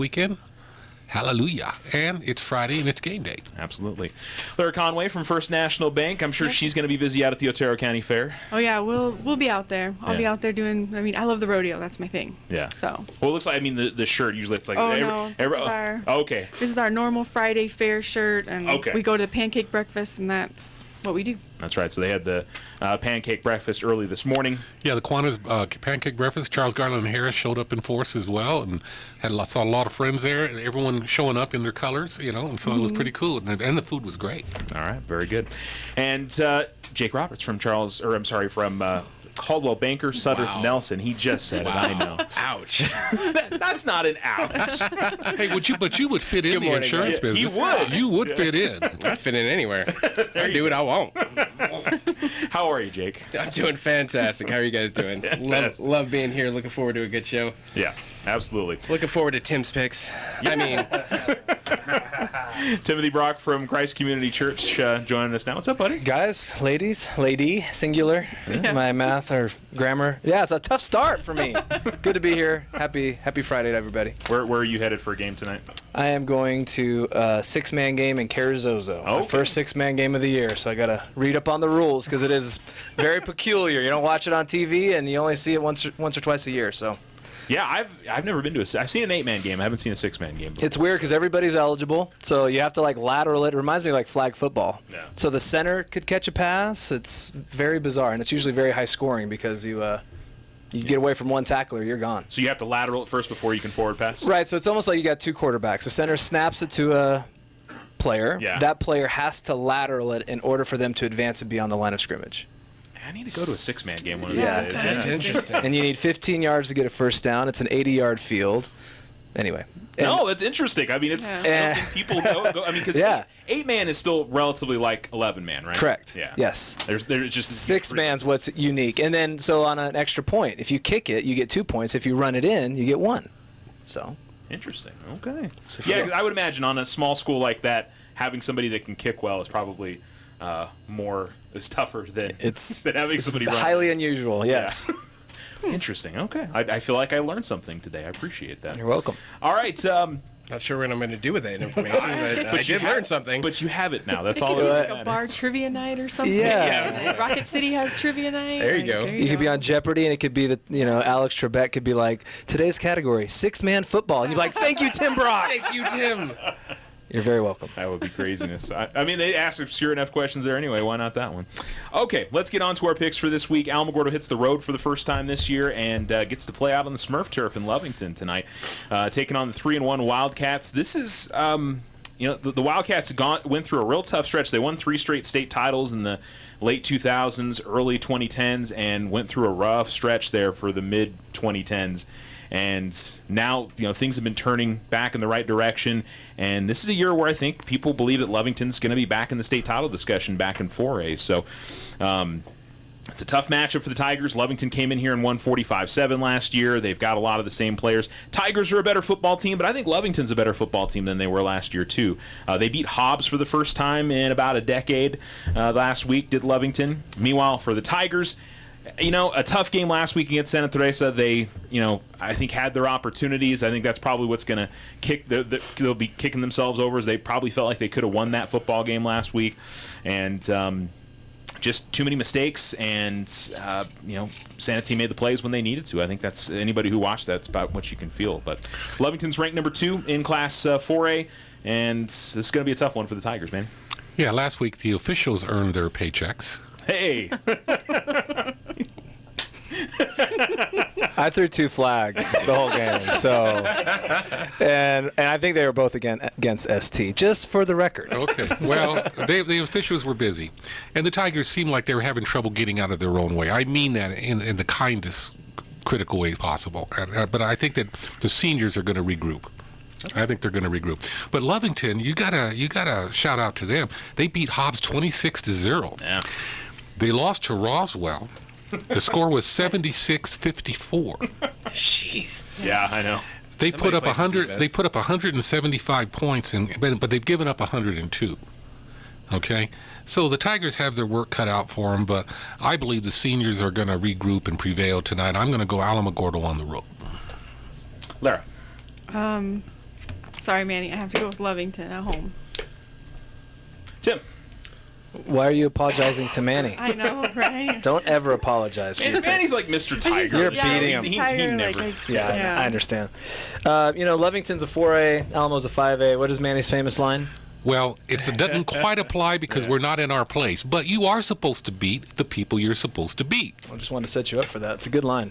weekend. Hallelujah. And it's Friday and it's game day. Absolutely. Lara Conway from First National Bank. I'm sure she's going to be busy out at the Otero County Fair. Oh, yeah. We'll be out there. I'll be out there doing, I love the rodeo. That's my thing. Yeah. So. Well, it looks like, the shirt, usually it's like. Okay. This is our normal Friday fair shirt. And we go to the pancake breakfast, and that's what we do. That's right. So they had the pancake breakfast early this morning. Yeah, the Kiwanis pancake breakfast. Charles Garland Harris showed up in force as well, and saw a lot of friends there, and everyone showing up in their colors, and so it was pretty cool, and the food was great. All right, very good. And Jake Roberts from Caldwell Banker Sudderth Nelson. He just said it. I know. Ouch. That's not an ouch. Hey, but you would fit in the insurance business. You would fit in. I'd fit in anywhere. I do what I want. How are you, Jake? I'm doing fantastic. How are you guys doing? Love being here. Looking forward to a good show. Yeah, absolutely. Looking forward to Tim's picks. Timothy Brock from Christ Community Church joining us now. What's up, buddy? Guys, lady, singular. My math or grammar. Yeah, it's a tough start for me. Good to be here. Happy Friday to everybody. Where are you headed for a game tonight? I am going to a six-man game in Carrizozo. My first six-man game of the year, so I got to read up on the rules because it is very peculiar. You don't watch it on TV, and you only see it once or twice a year. So. Yeah, I've never been to I've seen an 8-man game. I haven't seen a 6-man game before. It's weird because everybody's eligible, so you have to lateral it. It reminds me of flag football. Yeah. So the center could catch a pass. It's very bizarre, and it's usually very high scoring because you get away from one tackler, you're gone. So you have to lateral it first before you can forward pass? Right, so it's almost like you got two quarterbacks. The center snaps it to a player. Yeah. That player has to lateral it in order for them to advance and be on the line of scrimmage. I need to go to a 6-man game one of Yeah, these days. That's interesting. And you need 15 yards to get a first down. It's an 80-yard field. Anyway. No, that's interesting. I mean, it's I don't think people go. I mean, because 8-man is still relatively like 11-man, right? Correct. Yeah. Yes. There's just 6-man's what's unique. And then, so on an extra point, if you kick it, you get 2 points. If you run it in, you get 1. So. Interesting. Okay. So I would imagine on a small school like that, having somebody that can kick well is probably is tougher than having somebody run. Highly unusual. Yes. Yeah. Interesting. Okay. I feel like I learned something today. I appreciate that. You're welcome. All right. Not sure what I'm going to do with that information, but I did learn something. But you have it now. That's all. Like a bar trivia night or something. Yeah. Rocket City has trivia night. There you go. You could be on Jeopardy, and it could be Alex Trebek could be like, today's category, 6-man football. And you'd be like, thank you, Tim Brock. Thank you, Tim. You're very welcome. That would be craziness. I mean, they asked obscure enough questions there anyway. Why not that one? Okay, let's get on to our picks for this week. Alamogordo hits the road for the first time this year and gets to play out on the Smurf turf in Lovington tonight, taking on the 3-1 Wildcats. This is, the Wildcats went through a real tough stretch. They won 3 straight state titles in the late 2000s, early 2010s, and went through a rough stretch there for the mid 2010s. And now, things have been turning back in the right direction. And this is a year where I think people believe that Lovington's going to be back in the state title discussion back in 4A. So it's a tough matchup for the Tigers. Lovington came in here and won 45-7 last year. They've got a lot of the same players. Tigers are a better football team, but I think Lovington's a better football team than they were last year, too. They beat Hobbs for the first time in about a decade last week, did Lovington. Meanwhile, for the Tigers, a tough game last week against Santa Teresa. They, I think had their opportunities. I think that's probably what's going to kick. They'll be kicking themselves over as they probably felt like they could have won that football game last week, and just too many mistakes. And Santa T made the plays when they needed to. I think that's anybody who watched that's about what you can feel. But Lovington's ranked number 2 in Class 4A, and this is going to be a tough one for the Tigers, man. Yeah, last week the officials earned their paychecks. Hey. I threw 2 flags the whole game, so and I think they were both against ST, just for the record. Okay, well, the officials were busy, and the Tigers seemed like they were having trouble getting out of their own way. I mean that in the kindest critical way possible, but I think that the seniors are going to regroup. I think they're going to regroup. But Lovington, you gotta shout out to them. They beat Hobbs 26-0. Yeah. They lost to Roswell. The score was 76-54. Jeez. Yeah, I know. They put up 100. They put up 175 points, but they've given up 102. Okay, so the Tigers have their work cut out for them, but I believe the seniors are going to regroup and prevail tonight. I'm going to go Alamogordo on the road. Lara. Sorry, Manny. I have to go with Lovington at home. Tim. Why are you apologizing to Manny? I know, right? Don't ever apologize for your pick. Manny's like Mr. Tiger. You're beating him. He Tiger, never. Yeah, I understand. Lovington's a 4A, Alamo's a 5A. What is Manny's famous line? Well, it doesn't quite apply because we're not in our place. But you are supposed to beat the people you're supposed to beat. I just wanted to set you up for that. It's a good line.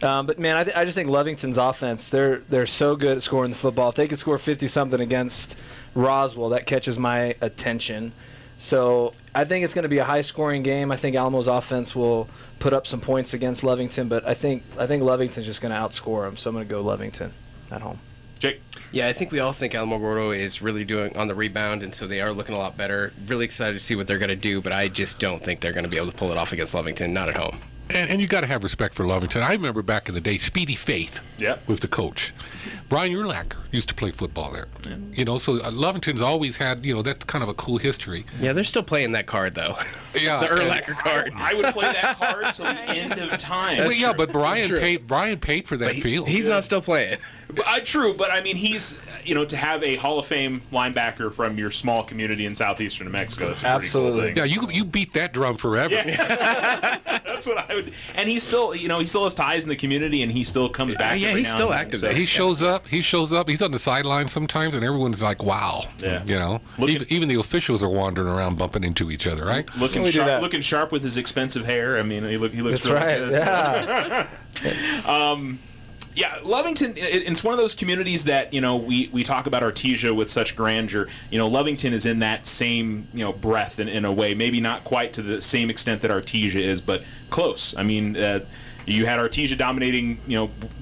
But man, I just think Lovington's offense, they're so good at scoring the football. If they could score 50-something against Roswell, that catches my attention. So I think it's going to be a high-scoring game. I think Alamo's offense will put up some points against Lovington, but I think Lovington's just going to outscore them. So I'm going to go Lovington at home. Jake. Yeah, I think we all think Alamogordo is really doing on the rebound, and so they are looking a lot better. Really excited to see what they're going to do, but I just don't think they're going to be able to pull it off against Lovington, not at home. And you got to have respect for Lovington. I remember back in the day, Speedy Faith was the coach. Brian Urlacher used to play football there. Yeah. So Lovington's always had, that's kind of a cool history. Yeah, they're still playing that card, though. Yeah, the Urlacher card. I would play that card till the end of time. But Brian paid for that field. He's not still playing. True, but I mean, he's, to have a Hall of Fame linebacker from your small community in southeastern New Mexico, that's a pretty cool thing. Yeah, you beat that drum forever. Yeah. That's what I would. And he's still, he still has ties in the community, and he still comes back. Yeah, he's still active. So. He shows up. He's on the sidelines sometimes, and everyone's like, "Wow!" Yeah. Even the officials are wandering around, bumping into each other, right? Looking sharp with his expensive hair. I mean, he looks. That's really right. Good. Yeah. Yeah, Lovington, it's one of those communities that, we talk about Artesia with such grandeur. Lovington is in that same, breath in a way. Maybe not quite to the same extent that Artesia is, but close. I mean, you had Artesia dominating,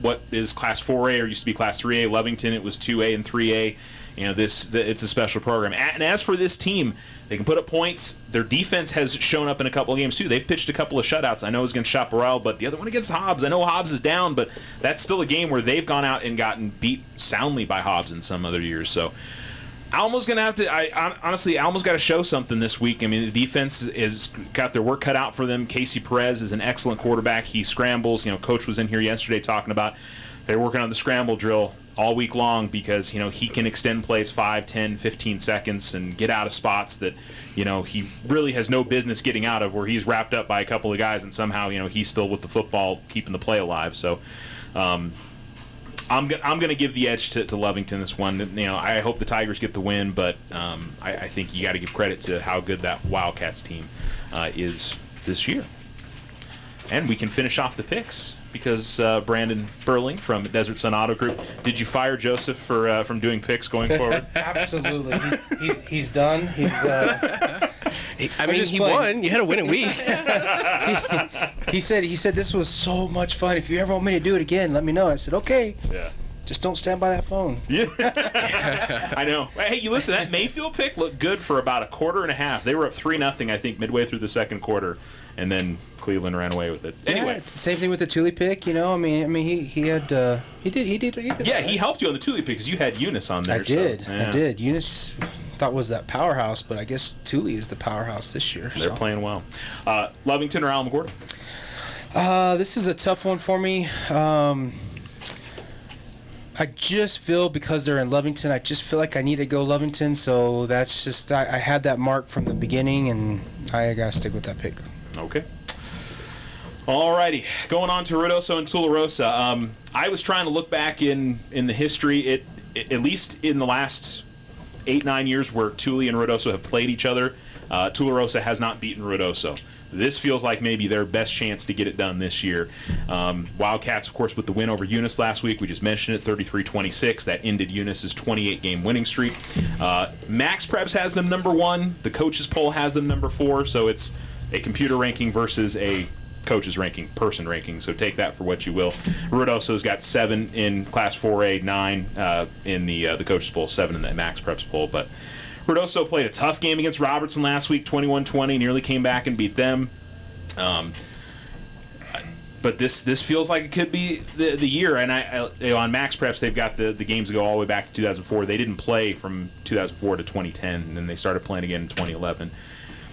what is Class 4A or used to be Class 3A. Lovington, it was 2A and 3A. It's a special program. And as for this team, they can put up points. Their defense has shown up in a couple of games, too. They've pitched a couple of shutouts. I know it was against Chaparral, but the other one against Hobbs. I know Hobbs is down, but that's still a game where they've gone out and gotten beat soundly by Hobbs in some other years. So Almo's going to have to honestly, Almo's got to show something this week. I mean, the defense is got their work cut out for them. Casey Perez is an excellent quarterback. He scrambles. Coach was in here yesterday talking about they're working on the scramble drill all week long because, he can extend plays 5, 10, 15 seconds and get out of spots that, he really has no business getting out of, where he's wrapped up by a couple of guys and somehow, he's still with the football, keeping the play alive. So I'm going to give the edge to Lovington this one. I hope the Tigers get the win, but I think you got to give credit to how good that Wildcats team is this year. And we can finish off the picks because Brandon Burling from Desert Sun Auto Group. Did you fire Joseph from doing picks going forward? Absolutely. He's done. He's. He won. You had a winning week. He said this was so much fun. If you ever want me to do it again, let me know. I said okay. Yeah. Just don't stand by that phone. Yeah. I know. Hey, you listen, that Mayfield pick looked good for about a quarter and a half. They were up 3-0, I think, midway through the second quarter, and then Cleveland ran away with it. Anyway, yeah, it's the same thing with the Thule pick. He did. Yeah, he helped you on the Thule pick because you had Eunice on there. I did. So, yeah. I did. Eunice thought was that powerhouse, but I guess Thule is the powerhouse this year. They're playing well. Lovington or Alamogordo? This is a tough one for me. I just feel because they're in Lovington, I just feel like I need to go Lovington. So that's just I had that mark from the beginning, and I gotta stick with that pick. Okay. Alrighty, going on to Ruidoso and Tularosa. I was trying to look back in the history. At least in the last 8-9 years where Thule and Ruidoso have played each other, Tularosa has not beaten Ruidoso. This feels like maybe their best chance to get it done this year. Wildcats, of course, with the win over Eunice last week. We just mentioned it, 33-26. That ended Eunice's 28-game winning streak. Max Preps has them number 1. The coaches poll has them number 4. So it's a computer ranking versus a coaches ranking, person ranking. So take that for what you will. Ruidoso's got 7 in Class 4A, 9 in the coaches poll, 7 in the Max Preps poll. But Ruidoso played a tough game against Robertson last week, 21-20, nearly came back and beat them. But this feels like it could be the year. And on Max Preps, they've got the games that go all the way back to 2004. They didn't play from 2004 to 2010, and then they started playing again in 2011.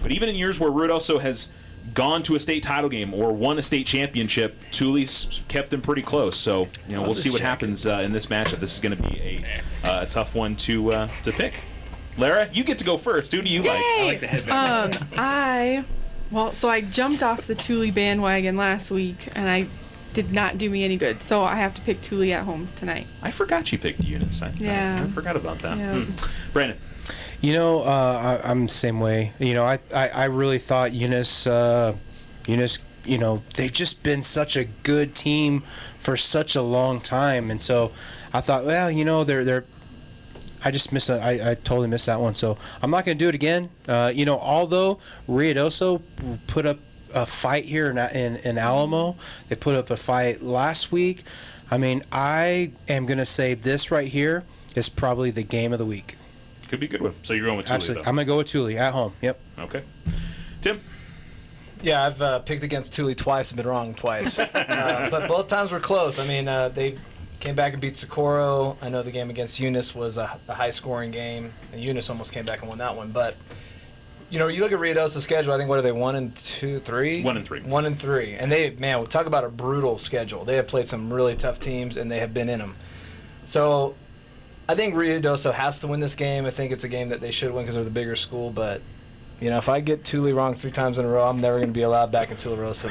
But even in years where Ruidoso has gone to a state title game or won a state championship, Thule's kept them pretty close. So we'll see what happens in this matchup. This is going to be a tough one to pick. Lara, you get to go first. Who do you like? I like the headband. So I jumped off the Thule bandwagon last week, and I did not do me any good. So I have to pick Thule at home tonight. I forgot you picked Eunice. I forgot about that. Yeah. Brandon. I'm the same way. I really thought Eunice, they've just been such a good team for such a long time, and so I thought, well, they're. I just missed. I totally missed that one. So I'm not going to do it again. Although Ruidoso put up a fight here in Alamo, they put up a fight last week. I mean, I am going to say this right here is probably the game of the week. Could be a good one. So you're going with Thule, Absolutely. though. I'm going to go with Thule at home. Yep. Okay. Tim? Yeah, I've picked against Thule twice and been wrong twice. But both times were close. I mean, they came back and beat Socorro. I know the game against Eunice was a high-scoring game, and Eunice almost came back and won that one. But, you look at Ruidoso's schedule, I think, what are they, 1-2, 3? 1-3. 1-3. And they, man, we'll talk about a brutal schedule. They have played some really tough teams, and they have been in them. So I think Ruidoso has to win this game. I think it's a game that they should win because they're the bigger school. But, if I get Thule wrong 3 times in a row, I'm never going to be allowed back in Tularosa.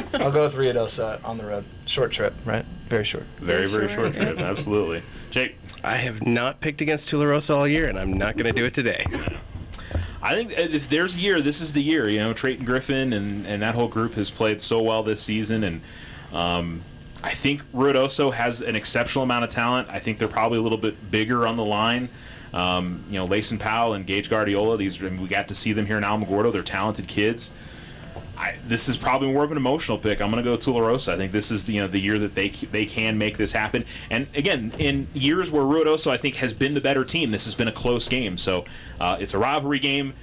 But I'll go with Ruidoso on the road. Short trip, right? Very short. Very short trip. Absolutely. Jake? I have not picked against Tularosa all year, and I'm not going to do it today. I think if there's a year, this is the year. Trayton Griffin and that whole group has played so well this season, and I think Ruidoso has an exceptional amount of talent. I think they're probably a little bit bigger on the line. Layson Powell and Gage Guardiola, we got to see them here in Alamogordo. They're talented kids. This is probably more of an emotional pick. I'm going to go Tularosa. I think this is the year that they can make this happen. And again, in years where Ruidoso I think has been the better team, this has been a close game. So it's a rivalry game.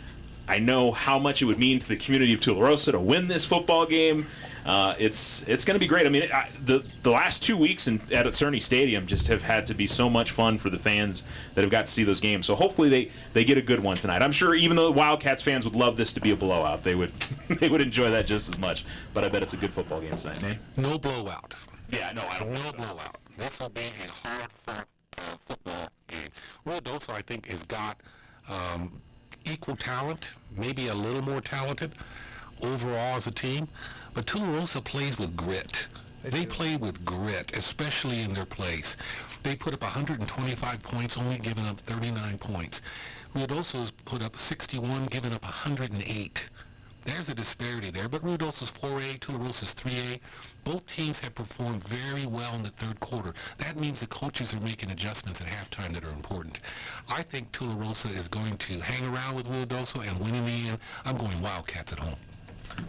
I know how much it would mean to the community of Tularosa to win this football game. It's going to be great. I mean, the last 2 weeks at Cerny Stadium just have had to be so much fun for the fans that have got to see those games. So hopefully they get a good one tonight. I'm sure even though the Wildcats fans would love this to be a blowout, they would enjoy that just as much. But I bet it's a good football game tonight, man. No blowout. Yeah, no, I don't know. No blowout. This will be a hard-fought football game. Ruidoso, I think, has got equal talent, maybe a little more talented overall as a team, but Tularosa plays with grit. They play with grit, especially in their place. They put up 125 points, only giving up 39 points. Ruidoso's put up 61, giving up 108. There's a disparity there, but Ruidoso's 4A, Tularosa's 3A. Both teams have performed very well in the third quarter. That means the coaches are making adjustments at halftime that are important. I think Tularosa is going to hang around with Ruidoso and win in the end. I'm going Wildcats at home.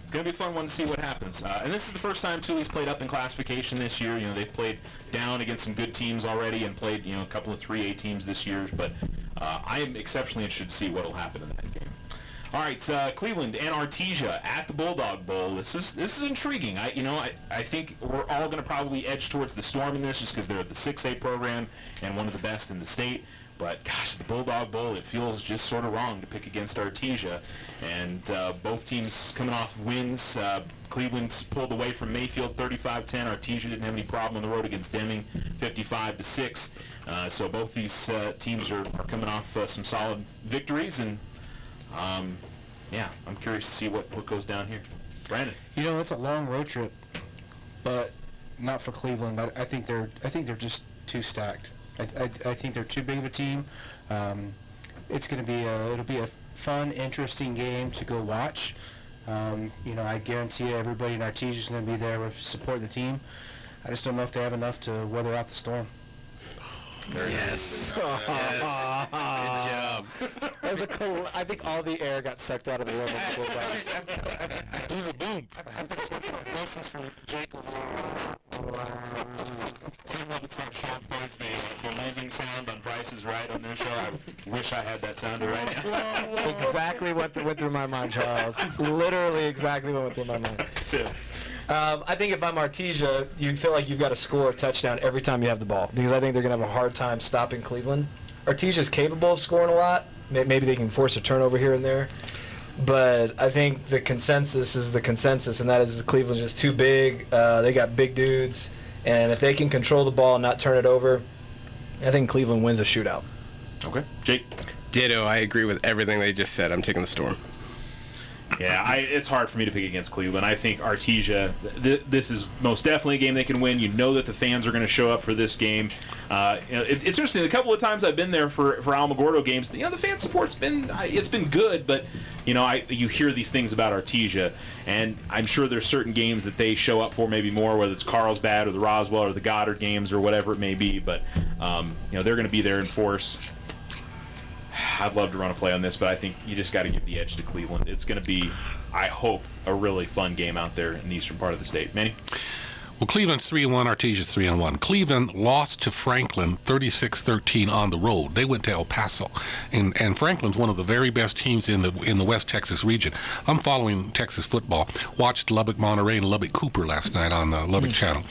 It's going to be a fun one to see what happens. And this is the first time Thule's played up in classification this year. They've played down against some good teams already and played, a couple of 3A teams this year. But I am exceptionally interested to see what will happen in that game. All right, Cleveland and Artesia at the Bulldog Bowl. This is intriguing. I think we're all going to probably edge towards the Storm in this just because they're the 6A program and one of the best in the state. But, gosh, the Bulldog Bowl, it feels just sort of wrong to pick against Artesia. And both teams coming off wins. Cleveland's pulled away from Mayfield 35-10. Artesia didn't have any problem on the road against Deming 55-6. So both these teams are coming off some solid victories. And, I'm curious to see what goes down here. Brandon. It's a long road trip, but not for Cleveland. I think they're just too stacked. I think they're too big of a team. It'll be a fun, interesting game to go watch. I guarantee everybody in Artesia is going to be there to support the team. I just don't know if they have enough to weather out the storm. Yes. Yes. Good job. I think all the air got sucked out of the room. Boom. Lessons from Jake. Sean plays the losing sound on Price is Right on their show. I wish I had that sound right now. Exactly what went through my mind, Charles. Literally exactly what went through my mind. I think if I'm Artesia, you feel like you've got to score a touchdown every time you have the ball because I think they're going to have a hard time stopping Cleveland. Artesia's capable of scoring a lot. Maybe they can force a turnover here and there. But I think the consensus is the consensus, and that is Cleveland's just too big. They got big dudes, and if they can control the ball and not turn it over, I think Cleveland wins a shootout. Okay. Jake? Ditto. I agree with everything they just said. I'm taking the Storm. Yeah, it's hard for me to pick against Cleveland. I think Artesia, this is most definitely a game they can win. You know that the fans are going to show up for this game. It's interesting. A couple of times I've been there for Alamogordo games, the fan support's been good, but you hear these things about Artesia, and I'm sure there's certain games that they show up for maybe more, whether it's Carlsbad or the Roswell or the Goddard games or whatever it may be. But they're going to be there in force. I'd love to run a play on this, but I think you just got to give the edge to Cleveland. It's going to be, I hope, a really fun game out there in the eastern part of the state. Manny? Well, Cleveland's 3-1, Artesia's 3-1. Cleveland lost to Franklin 36-13 on the road. They went to El Paso, and Franklin's one of the very best teams in the West Texas region. I'm following Texas football. Watched Lubbock Monterey and Lubbock Cooper last night on the Lubbock Channel,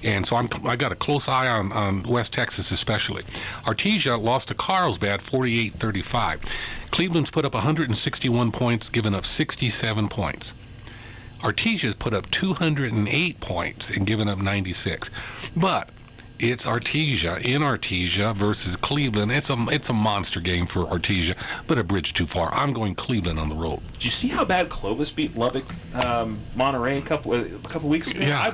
and so I got a close eye on West Texas especially. Artesia lost to Carlsbad 48-35. Cleveland's put up 161 points, given up 67 points. Artesia's put up 208 points and given up 96. But it's Artesia in Artesia versus Cleveland. It's a monster game for Artesia, but a bridge too far. I'm going Cleveland on the road. Did you see how bad Clovis beat Lubbock Monterey a couple weeks ago? Yeah.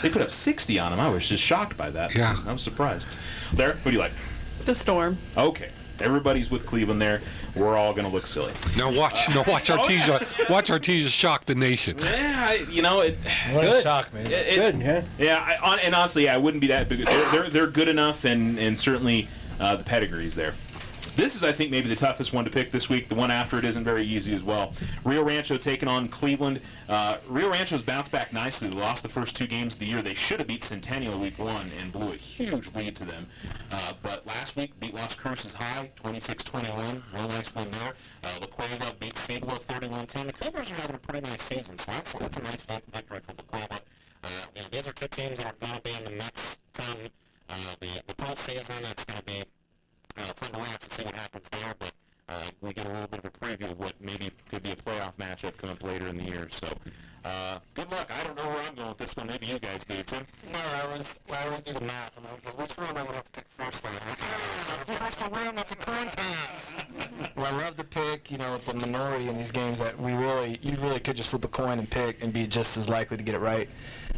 They put up 60 on them. I was just shocked by that. Yeah. I was surprised. Larry, who do you like? The Storm. Okay. Everybody's with Cleveland there. We're all going to look silly. Now watch Artesia. Watch Artesia shock the nation. Yeah, What a shock, man. Good, yeah. Yeah, and honestly, I wouldn't be that big. They're good enough, and certainly the pedigree's there. This is, I think, maybe the toughest one to pick this week. The one after it isn't very easy as well. Rio Rancho taking on Cleveland. Rio Rancho's bounced back nicely. They lost the first 2 games of the year. They should have beat Centennial week 1 and blew a huge lead to them. But last week, beat Las Cruces High, 26-21. Real nice win there. La Cueva beat Cibola 31-10. The Cougars are having a pretty nice season, so that's a nice victory for La Cueva. These are 2 teams that are going to be in the mix come the postseason. It's going to be fun to watch and see what happens there, but we get a little bit of a preview of what maybe could be a playoff matchup coming up later in the year. So, good luck. I don't know where I'm going with this one. Maybe you guys do, Tim. No, I always do the math. I'm like, which one I would have to pick first? First to win, that's a contest. Well, I love to pick, with the minority in these games that you really could just flip a coin and pick and be just as likely to get it right.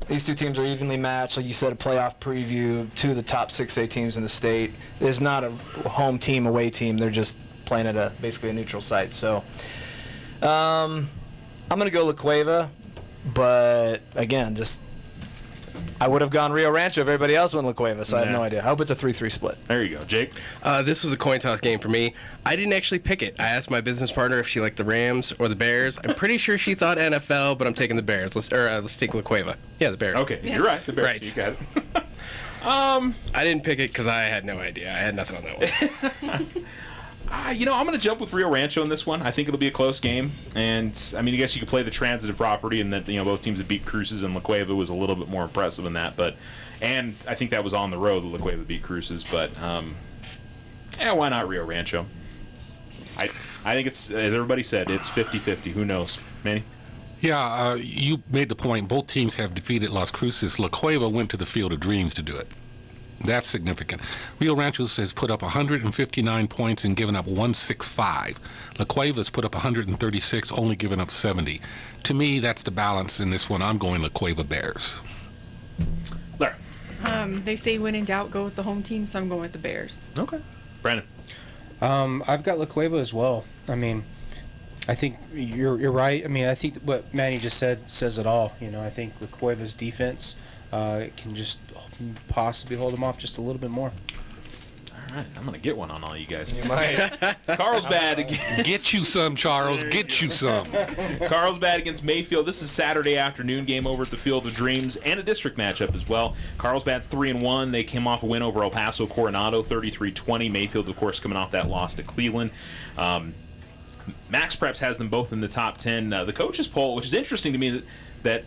These 2 teams are evenly matched. Like you said, a playoff preview, 2 of the top 6A teams in the state. There's not a home team, away team. They're just playing at basically a neutral site. So I'm going to go La Cueva, but again, I would have gone Rio Rancho if everybody else went La Cueva, so I have no idea. I hope it's a 3-3 split. There you go, Jake. This was a coin toss game for me. I didn't actually pick it. I asked my business partner if she liked the Rams or the Bears. I'm pretty sure she thought NFL, but I'm taking the Bears. Let's take La Cueva. Yeah, the Bears. Okay, you're right. The Bears. Right. You got it. I didn't pick it because I had no idea. I had nothing on that one. I'm going to jump with Rio Rancho in this one. I think it'll be a close game. And, I guess you could play the transitive property and that, both teams have beat Cruces and La Cueva was a little bit more impressive than that. And I think that was on the road that La Cueva beat Cruces. But, why not Rio Rancho? I think it's, as everybody said, it's 50-50. Who knows? Manny? Yeah, you made the point. Both teams have defeated Las Cruces. La Cueva went to the Field of Dreams to do it. That's significant. Rio Rancho has put up 159 points and given up 165. La Cueva's put up 136, only given up 70. To me, that's the balance in this one. I'm going La Cueva Bears. Larry. They say when in doubt, go with the home team, so I'm going with the Bears. Okay. Brandon. I've got La Cueva as well. I think you're right. I think what Manny just said says it all. I think La Cueva's defense can just possibly hold them off just a little bit more. All right, I'm going to get one on all you guys. You might. Carlsbad against... Get you some, Charles. Get you some. Carlsbad against Mayfield. This is Saturday afternoon game over at the Field of Dreams and a district matchup as well. Carlsbad's 3-1. They came off a win over El Paso Coronado, 33-20. Mayfield, of course, coming off that loss to Cleveland. Max Preps has them both in the top 10. The coaches poll, which is interesting to me that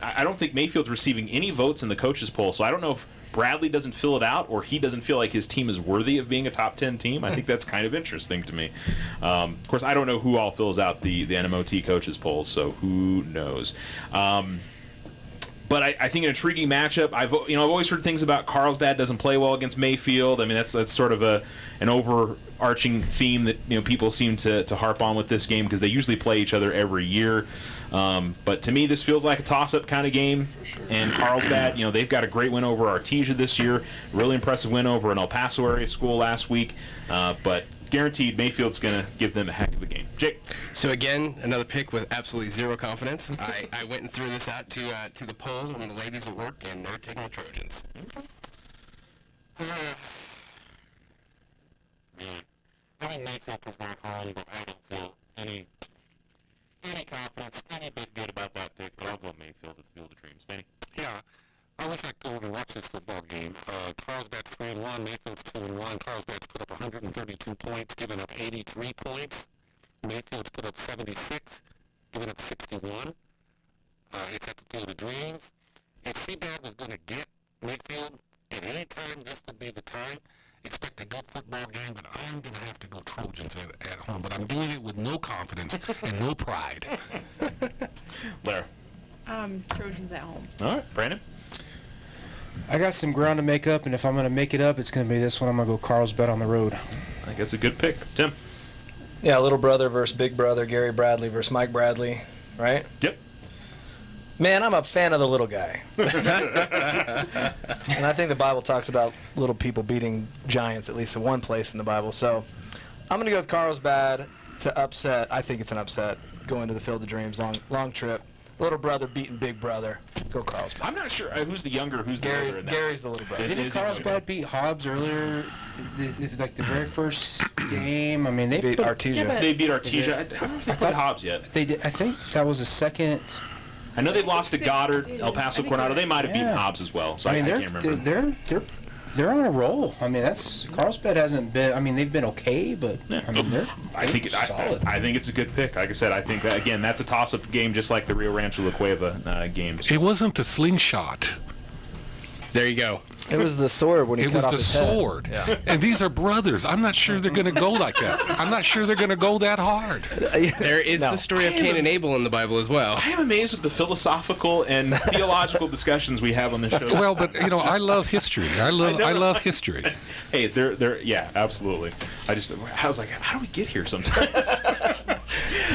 I don't think Mayfield's receiving any votes in the coaches poll, so I don't know if Bradley doesn't fill it out, or he doesn't feel like his team is worthy of being a top 10 team. I think that's kind of interesting to me. Of course, I don't know who all fills out the NMOT coaches polls, so who knows. But I think an intriguing matchup. I've always heard things about Carlsbad doesn't play well against Mayfield. I mean, that's sort of an overarching theme that people seem to harp on with this game, because they usually play each other every year. But to me, this feels like a toss-up kind of game. And Carlsbad, they've got a great win over Artesia this year. Really impressive win over an El Paso area school last week. But guaranteed Mayfield's going to give them a heck of a game. Jake? So again, another pick with absolutely zero confidence. I went and threw this out to the poll when the ladies at work, and they're taking the Trojans. I mean, Mayfield is not home, but I don't feel any confidence, any bit good about that pick, but I'll go Mayfield at the Field of Dreams. Benny? Yeah. I wish I could go over and watch this football game. Carlsbad's 3-1, Mayfield's 2-1. Carlsbad's put up 132 points, given up 83 points. Mayfield's put up 76, given up 61. It's at the Field of Dreams. If Seabad was going to get Mayfield at any time, this would be the time. Expect a good football game, but I'm going to have to go Trojans at home. But I'm doing it with no confidence and no pride. Larry? Trojans at home. All right. Brandon? I got some ground to make up, and if I'm going to make it up, it's going to be this one. I'm going to go Carlsbad on the road. I think that's a good pick. Tim? Yeah, little brother versus big brother, Gary Bradley versus Mike Bradley, right? Yep. Man, I'm a fan of the little guy. And I think the Bible talks about little people beating giants, at least in one place in the Bible. So I'm going to go with Carlsbad to upset. I think it's an upset, going to the Field of Dreams, long trip. Little brother beating big brother. Go Carlsbad. I'm not sure who's the younger, who's the older in that. Gary's the little brother. Didn't Carlsbad beat Hobbs earlier, like the very first game? I mean, they beat Artesia. They beat Artesia. I don't know if they played Hobbs yet. They did. I think that was the second. I know they've lost to Goddard, El Paso, Coronado. They might have beaten Hobbs as well, so I can't remember. They're on a roll. I mean, Carlsbad hasn't been. I mean, they've been okay, but I mean, they're solid. I think it's a good pick. Like I said, I think again that's a toss-up game, just like the Rio Rancho La Cueva games. It wasn't the slingshot. There you go. It was the sword when he cut off his head. It was the sword. Yeah. And these are brothers. I'm not sure they're going to go like that. I'm not sure they're going to go that hard. There is the story of Cain and Abel in the Bible as well. I am amazed with the philosophical and theological discussions we have on the show. Well, but I love history. I love history. Hey, they're yeah, absolutely. I was like, how do we get here sometimes?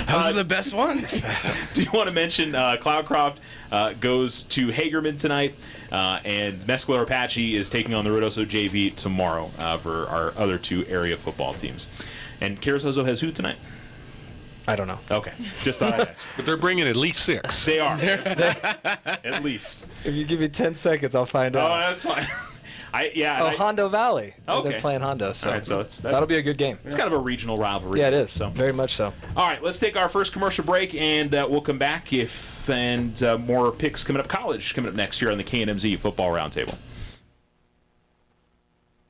Those are the best ones. Do you want to mention Cloudcroft goes to Hagerman tonight, and Mescalero Apache is taking on the Ruidoso JV tomorrow for our other two area football teams. And Carrizozo has who tonight? I don't know. Okay, just thought I'd ask. But they're bringing at least 6. They are. At least. If you give me 10 seconds, I'll find out. Oh, that's fine. Hondo Valley. Okay. They're playing Hondo. So, all right, so that'll be a good game. It's kind of a regional rivalry. Yeah, it is. So very much so. All right, let's take our first commercial break, and we'll come back more picks coming up. College coming up next year on the KNMZ Football Roundtable.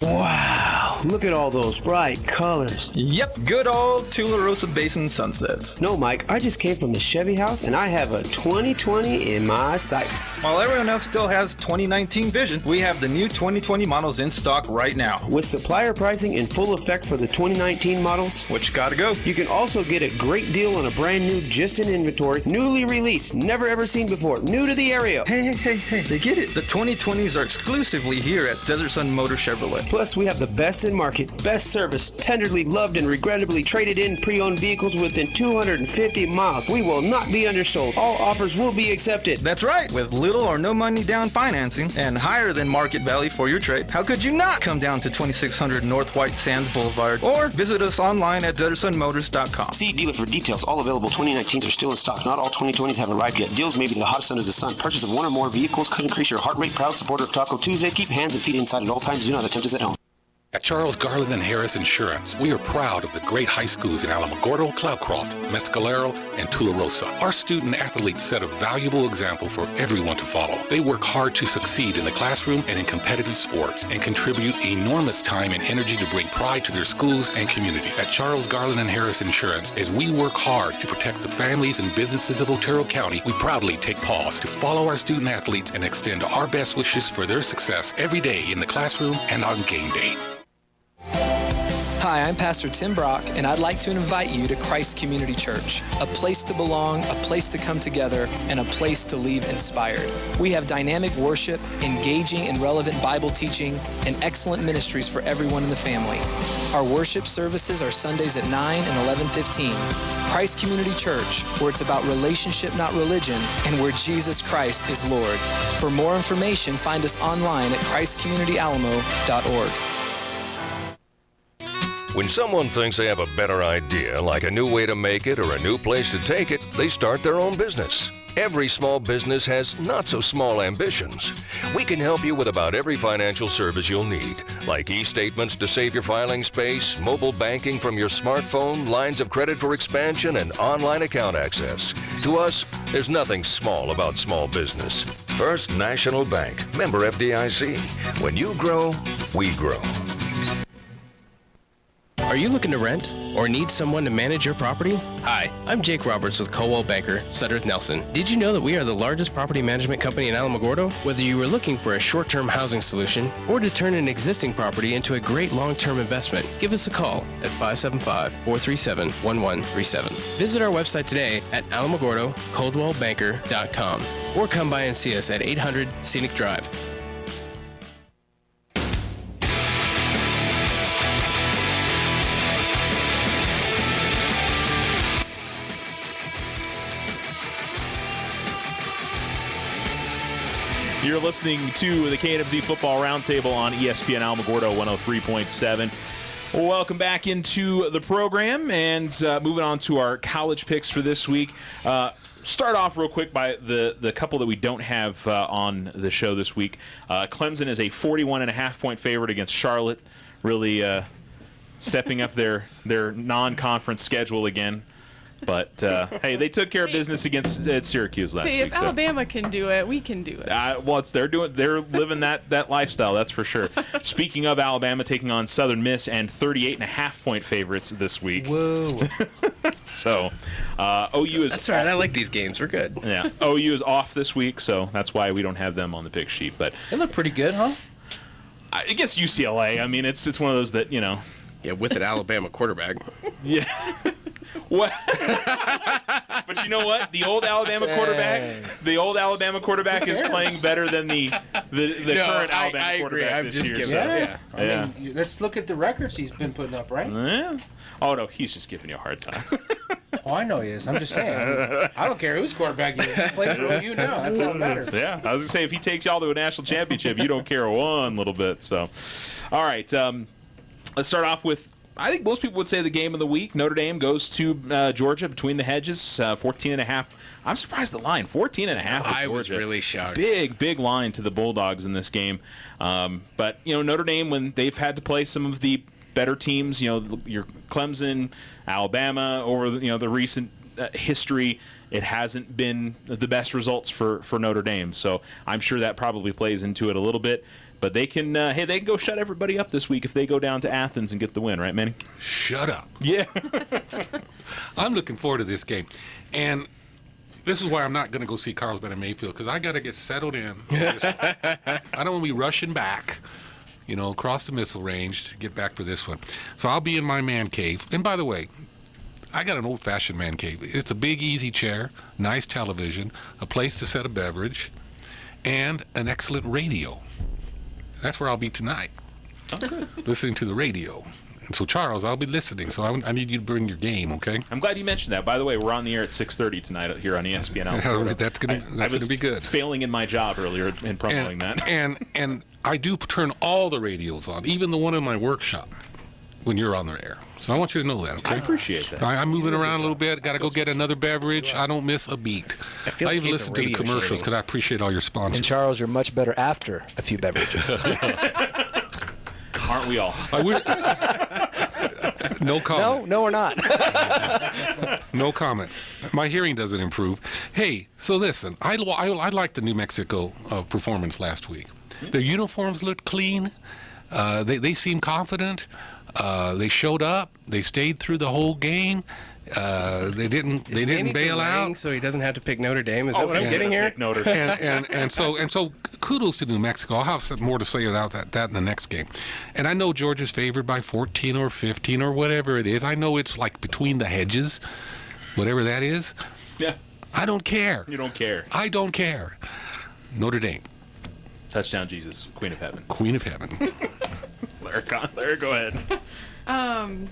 Wow, look at all those bright colors. Yep, good old Tularosa Basin sunsets. No, Mike, I just came from the Chevy house and I have a 2020 in my sights. While everyone else still has 2019 vision, we have the new 2020 models in stock right now. With supplier pricing in full effect for the 2019 models, which gotta go. You can also get a great deal on a brand new, just in inventory, newly released, never ever seen before, new to the area. Hey, they get it. The 2020s are exclusively here at Desert Sun Motor Chevrolet. Plus, we have the best in market, best service, tenderly loved and regrettably traded in pre-owned vehicles within 250 miles. We will not be undersold. All offers will be accepted. That's right. With little or no money down financing and higher than market value for your trade, how could you not come down to 2600 North White Sands Boulevard or visit us online at DesertSunMotors.com. See dealer for details. All available 2019s are still in stock. Not all 2020s have arrived yet. Deals may be the hottest under the sun. Purchase of one or more vehicles could increase your heart rate. Proud supporter of Taco Tuesdays. Keep hands and feet inside at all times. Do not attempt this at home. At Charles Garland and Harris Insurance, we are proud of the great high schools in Alamogordo, Cloudcroft, Mescalero, and Tularosa. Our student athletes set a valuable example for everyone to follow. They work hard to succeed in the classroom and in competitive sports and contribute enormous time and energy to bring pride to their schools and community. At Charles Garland and Harris Insurance, as we work hard to protect the families and businesses of Otero County, we proudly take pause to follow our student athletes and extend our best wishes for their success every day in the classroom and on game day. Hi, I'm Pastor Tim Brock, and I'd like to invite you to Christ Community Church, a place to belong, a place to come together, and a place to leave inspired. We have dynamic worship, engaging and relevant Bible teaching, and excellent ministries for everyone in the family. Our worship services are Sundays at 9 and 11:15. Christ Community Church, where it's about relationship, not religion, and where Jesus Christ is Lord. For more information, find us online at christcommunityalamo.org. When someone thinks they have a better idea, like a new way to make it or a new place to take it, they start their own business. Every small business has not-so-small ambitions. We can help you with about every financial service you'll need, like e-statements to save your filing space, mobile banking from your smartphone, lines of credit for expansion, and online account access. To us, there's nothing small about small business. First National Bank, member FDIC. When you grow, we grow. Are you looking to rent or need someone to manage your property? Hi, I'm Jake Roberts with Coldwell Banker, Sudderth Nelson. Did you know that we are the largest property management company in Alamogordo? Whether you are looking for a short-term housing solution or to turn an existing property into a great long-term investment, give us a call at 575-437-1137. Visit our website today at alamogordocoldwellbanker.com or come by and see us at 800 Scenic Drive. You're listening to the KNMZ Football Roundtable on ESPN Alamogordo 103.7. Welcome back into the program, and moving on to our college picks for this week. Start off real quick by the couple that we don't have on the show this week. Clemson is a 41.5-point favorite against Charlotte, really stepping up their non-conference schedule again. But, hey, they took care of business against Syracuse last week. If Alabama can do it, we can do it. Well, they're living that lifestyle, that's for sure. Speaking of Alabama taking on Southern Miss and 38.5-point favorites this week. Whoa. So, OU is... That's all right. I like these games. We're good. Yeah. OU is off this week, so that's why we don't have them on the pick sheet. But They look pretty good, huh? I guess UCLA, I mean, it's one of those that, you know... Yeah, with an Alabama quarterback. Yeah. What? But you know what? The old Alabama quarterback is playing better than the current Alabama quarterback this year. Yeah. I mean, let's look at the records he's been putting up, right? Yeah. Oh no, he's just giving you a hard time. Oh, I know he is. I'm just saying. I don't care whose quarterback he is. He plays for OU now. That's all that matters. Yeah, I was gonna say if he takes y'all to a national championship, you don't care one little bit. So, all right. Let's start off with, I think most people would say the game of the week. Notre Dame goes to Georgia between the hedges, 14.5. I'm surprised the line, 14.5. I was really shocked. Big line to the Bulldogs in this game. But, you know, Notre Dame, when they've had to play some of the better teams, you know, your Clemson, Alabama, over the recent history, it hasn't been the best results for Notre Dame. So I'm sure that probably plays into it a little bit. But they can, they can go shut everybody up this week if they go down to Athens and get the win, right, Manny? Shut up. Yeah. I'm looking forward to this game. And this is why I'm not going to go see Carlsbad and Mayfield, because I got to get settled in. I don't want to be rushing back, across the missile range to get back for this one. So I'll be in my man cave. And by the way, I got an old-fashioned man cave. It's a big, easy chair, nice television, a place to set a beverage, and an excellent radio. That's where I'll be tonight, listening to the radio. And so, Charles, I'll be listening, so I need you to bring your game, okay? I'm glad you mentioned that. By the way, we're on the air at 6:30 tonight here on ESPN. That's gonna be good. Failing in my job earlier in promoting that. And I do turn all the radios on, even the one in my workshop, when you're on the air. So I want you to know that, okay? I appreciate that. I'm moving around a little bit. Got to go get another beverage. I don't miss a beat. I even listen to the commercials because I appreciate all your sponsors. And Charles, you're much better after a few beverages. Aren't we all? I would, no comment. No, we're not. No comment. My hearing doesn't improve. Hey, so listen, I liked the New Mexico performance last week. Their uniforms looked clean. They seemed confident. They showed up. They stayed through the whole game. They didn't bail out. So he doesn't have to pick Notre Dame. Is that what I'm getting here? Notre Dame. and so kudos to New Mexico. I'll have some more to say about that in the next game. And I know Georgia's favored by 14 or 15 or whatever it is. I know it's like between the hedges, whatever that is. Yeah. I don't care. You don't care. I don't care. Notre Dame. Touchdown, Jesus, Queen of Heaven. Queen of Heaven. Larry, go ahead.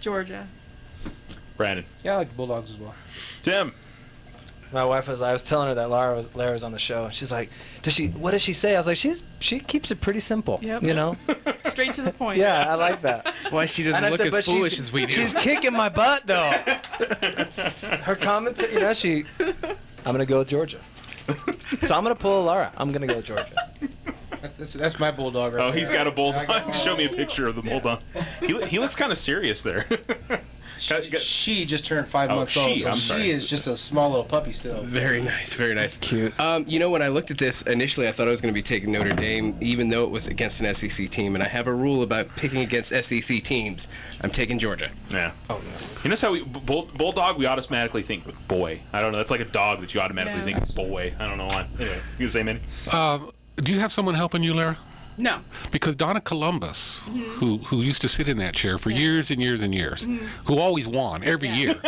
Georgia. Brandon. Yeah, I like the Bulldogs as well. Tim. My wife I was telling her that Lara was on the show, and she's like, what does she say? I was like, she keeps it pretty simple. Yep. You know? Straight to the point. Yeah, I like that. That's why she doesn't And I look said, as "But foolish as we do. She's kicking my butt, though. Her comments, you know, I'm going to go with Georgia. So I'm going to pull Lara. I'm going to go with Georgia. That's my Bulldog right Oh, there. he's got a bulldog. Show me a picture of the bulldog. He looks kind of serious there. She just turned 5 months old, so I'm sorry. she is just a small little puppy still. Very nice, very nice. Cute. You know, when I looked at this, initially I thought I was going to be taking Notre Dame, even though it was against an SEC team, and I have a rule about picking against SEC teams. I'm taking Georgia. Yeah. Oh, no. You notice how bulldog, we automatically think boy. I don't know. That's like a dog that you automatically think boy. I don't know why. Anyway, you gonna say, Minnie? Do you have someone helping you, Lara? No. Because Donna Columbus, who used to sit in that chair for years and years and years, who always won every year,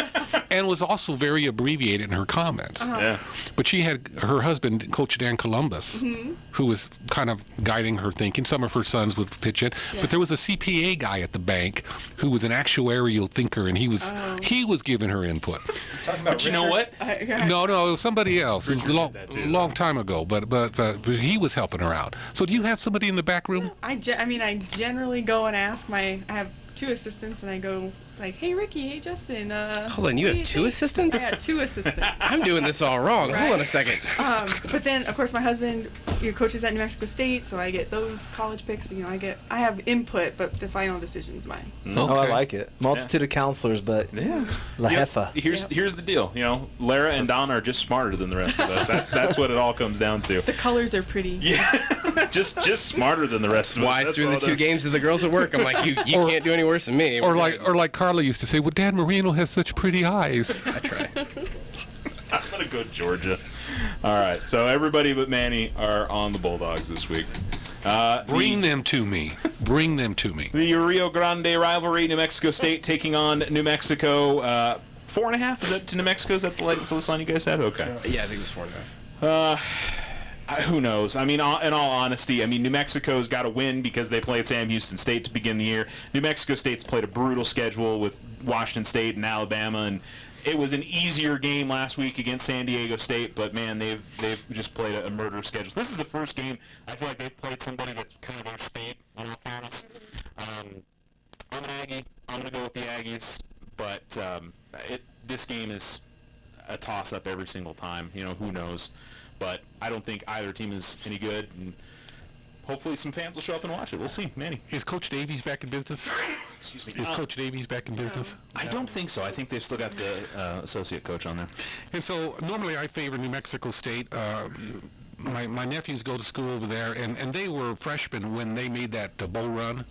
and was also very abbreviated in her comments. Yeah. But she had her husband, Coach Dan Columbus, who was kind of guiding her thinking. Some of her sons would pitch in, but there was a CPA guy at the bank who was an actuarial thinker, and he was giving her input. But you know what? No, it was somebody else. It was a long time ago, but he was helping her out. So do you have somebody in the back room? I generally go and ask I have 2 assistants, and I go like, hey Ricky, hey Justin. Hold on, you have 2 assistants? I had 2 assistants. I'm doing this all wrong. Right? Hold on a second. But then, of course, my husband coaches at New Mexico State, so I get those college picks. I have input, but the final decision's mine. Okay. Oh, I like it. Multitude of counselors, but La Jefa. Here's the deal. Lara and Donna are just smarter than the rest of us. That's what it all comes down to. The colors are pretty. Yeah. just smarter than the rest of us. Why through the 2 games of the girls at work, I'm like, you can't do any worse than me. Or like Carla used to say, well, Dan Marino has such pretty eyes. I try. I'm gonna go Georgia. All right, so everybody but Manny are on the Bulldogs this week. Bring them to me. Bring them to me. The Rio Grande rivalry: New Mexico State taking on New Mexico. 4.5 is that to New Mexico? Is that the latest line you guys had? Okay. Yeah, I think it was 4.5. Who knows? I mean, in all honesty, New Mexico's got to win because they played Sam Houston State to begin the year. New Mexico State's played a brutal schedule with Washington State and Alabama, and it was an easier game last week against San Diego State, but man, they've just played a murder schedule. This is the first game I feel like they've played somebody that's kind of their speed, in all fairness. I'm an Aggie. I'm going to go with the Aggies, but this game is a toss-up every single time. Who knows? But I don't think either team is any good, and hopefully some fans will show up and watch it. We'll see. Manny. Is Coach Davies back in business? Excuse me. Is Coach Davies back in business? I don't think so. I think they've still got the associate coach on there. And so normally I favor New Mexico State. My nephews go to school over there, and they were freshmen when they made that bowl run.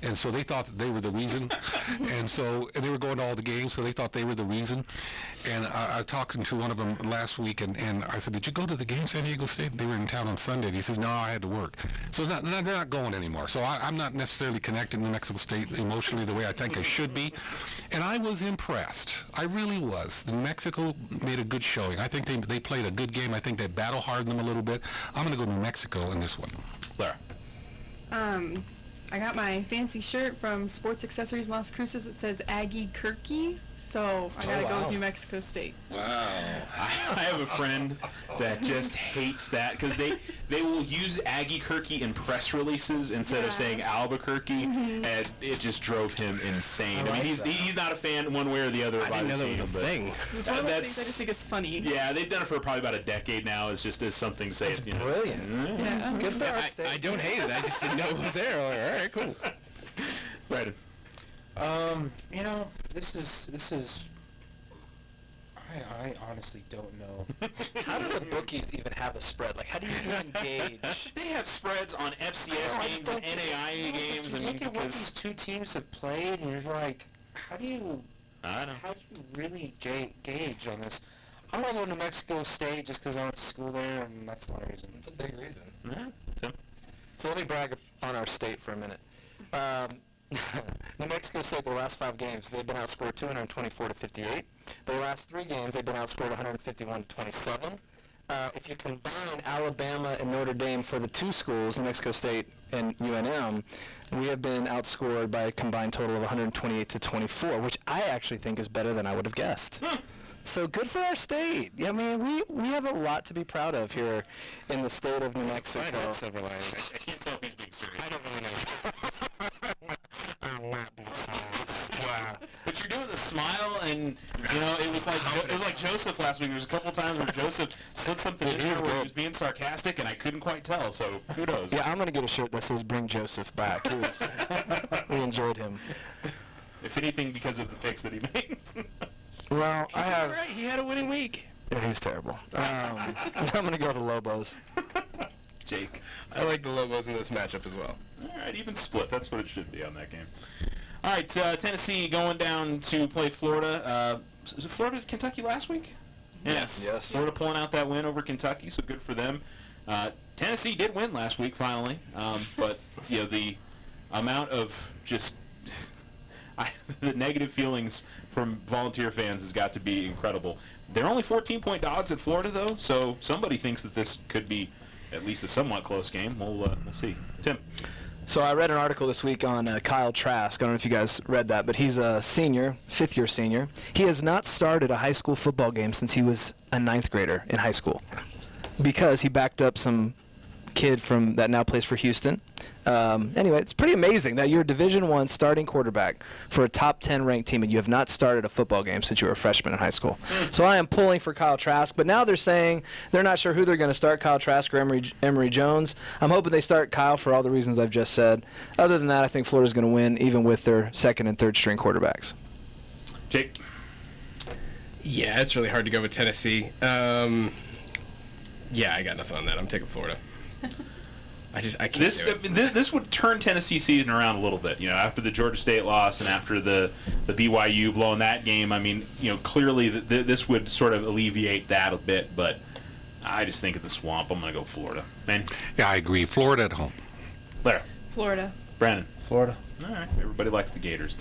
And so they thought that they were the reason. And they were going to all the games, so they thought they were the reason. And I was talking to one of them last week, and I said, did you go to the game, San Diego State? They were in town on Sunday. And he says, no, I had to work. So they're not going anymore. So I'm not necessarily connected to New Mexico State emotionally the way I think I should be. And I was impressed. I really was. New Mexico made a good showing. I think they played a good game. I think they battle-hardened them a little bit. I'm going to go New Mexico in this one. Lara. I got my fancy shirt from Sports Accessories Las Cruces. It says Aggie Kirky, so I gotta go with New Mexico State. Wow. I have a friend that just hates that because they will use Aggie Kirky in press releases instead of saying Albuquerque, and it just drove him insane. I mean, he's not a fan one way or the other. I didn't know that was a thing. It's one of those things I just think is funny. Yeah, they've done it for probably about a decade now. It's just as something to say. That's brilliant. Yeah. Good for our state. I don't hate it. I just didn't know it was there. Like, all right, cool. Brandon. This is. I honestly don't know. How do the bookies even have a spread? Like, how do you even gauge? They have spreads on FCS games and NAIA games. I mean, Look at what these two teams have played, and you're like, how do you really gauge on this? I'm gonna go to New Mexico State just because I went to school there, and that's the only reason. It's a big reason. Yeah, Tim. So let me brag on our state for a minute. New Mexico State, their last 5 games, they've been outscored 224-58. Their last 3 games, they've been outscored 151-27. If you combine Alabama and Notre Dame for the 2 schools, New Mexico State and UNM, we have been outscored by a combined total of 128-24, which I actually think is better than I would have guessed. So good for our state. Yeah, I mean, we have a lot to be proud of here in the state of New Mexico. I can't tell if he's being serious. I don't really know. I'm not being serious. Wow. But you're doing the smile, and it was like Joseph last week. There was a couple times where Joseph said something in there where he was being sarcastic, and I couldn't quite tell. So kudos. Yeah, I'm gonna get a shirt that says "Bring Joseph Back." We enjoyed him. If anything, because of the picks that he made. Well, I have. Right, he had a winning week. Yeah, he was terrible. I'm gonna go with the Lobos. Jake. I like the Lobos in this matchup as well. All right, even split. That's what it should be on that game. All right, Tennessee going down to play Florida. Was it Florida Kentucky last week? Yes. Florida pulling out that win over Kentucky, so good for them. Tennessee did win last week finally, but the amount of just the negative feelings from Volunteer fans has got to be incredible. They're only 14-point dogs at Florida, though, so somebody thinks that this could be at least a somewhat close game. We'll see. Tim. So I read an article this week on Kyle Trask. I don't know if you guys read that, but he's a senior, 5th-year senior. He has not started a high school football game since he was a 9th grader in high school because he backed up some kid that now plays for Houston. Anyway, it's pretty amazing that you're a Division I starting quarterback for a top 10 ranked team and you have not started a football game since you were a freshman in high school. So I am pulling for Kyle Trask, but now they're saying they're not sure who they're going to start, Kyle Trask or Emory Jones. I'm hoping they start Kyle for all the reasons I've just said. Other than that, I think Florida's going to win even with their 2nd and 3rd string quarterbacks. Jake. Yeah, it's really hard to go with Tennessee. Yeah, I got nothing on that. I'm taking Florida. I can't do it. This would turn Tennessee season around a little bit. After the Georgia State loss and after the BYU blowing that game. I mean, clearly this would sort of alleviate that a bit. But I just think of the swamp. I'm going to go Florida. Man. Yeah, I agree. Florida at home. Lara. Florida. Brandon. Florida. All right. Everybody likes the Gators.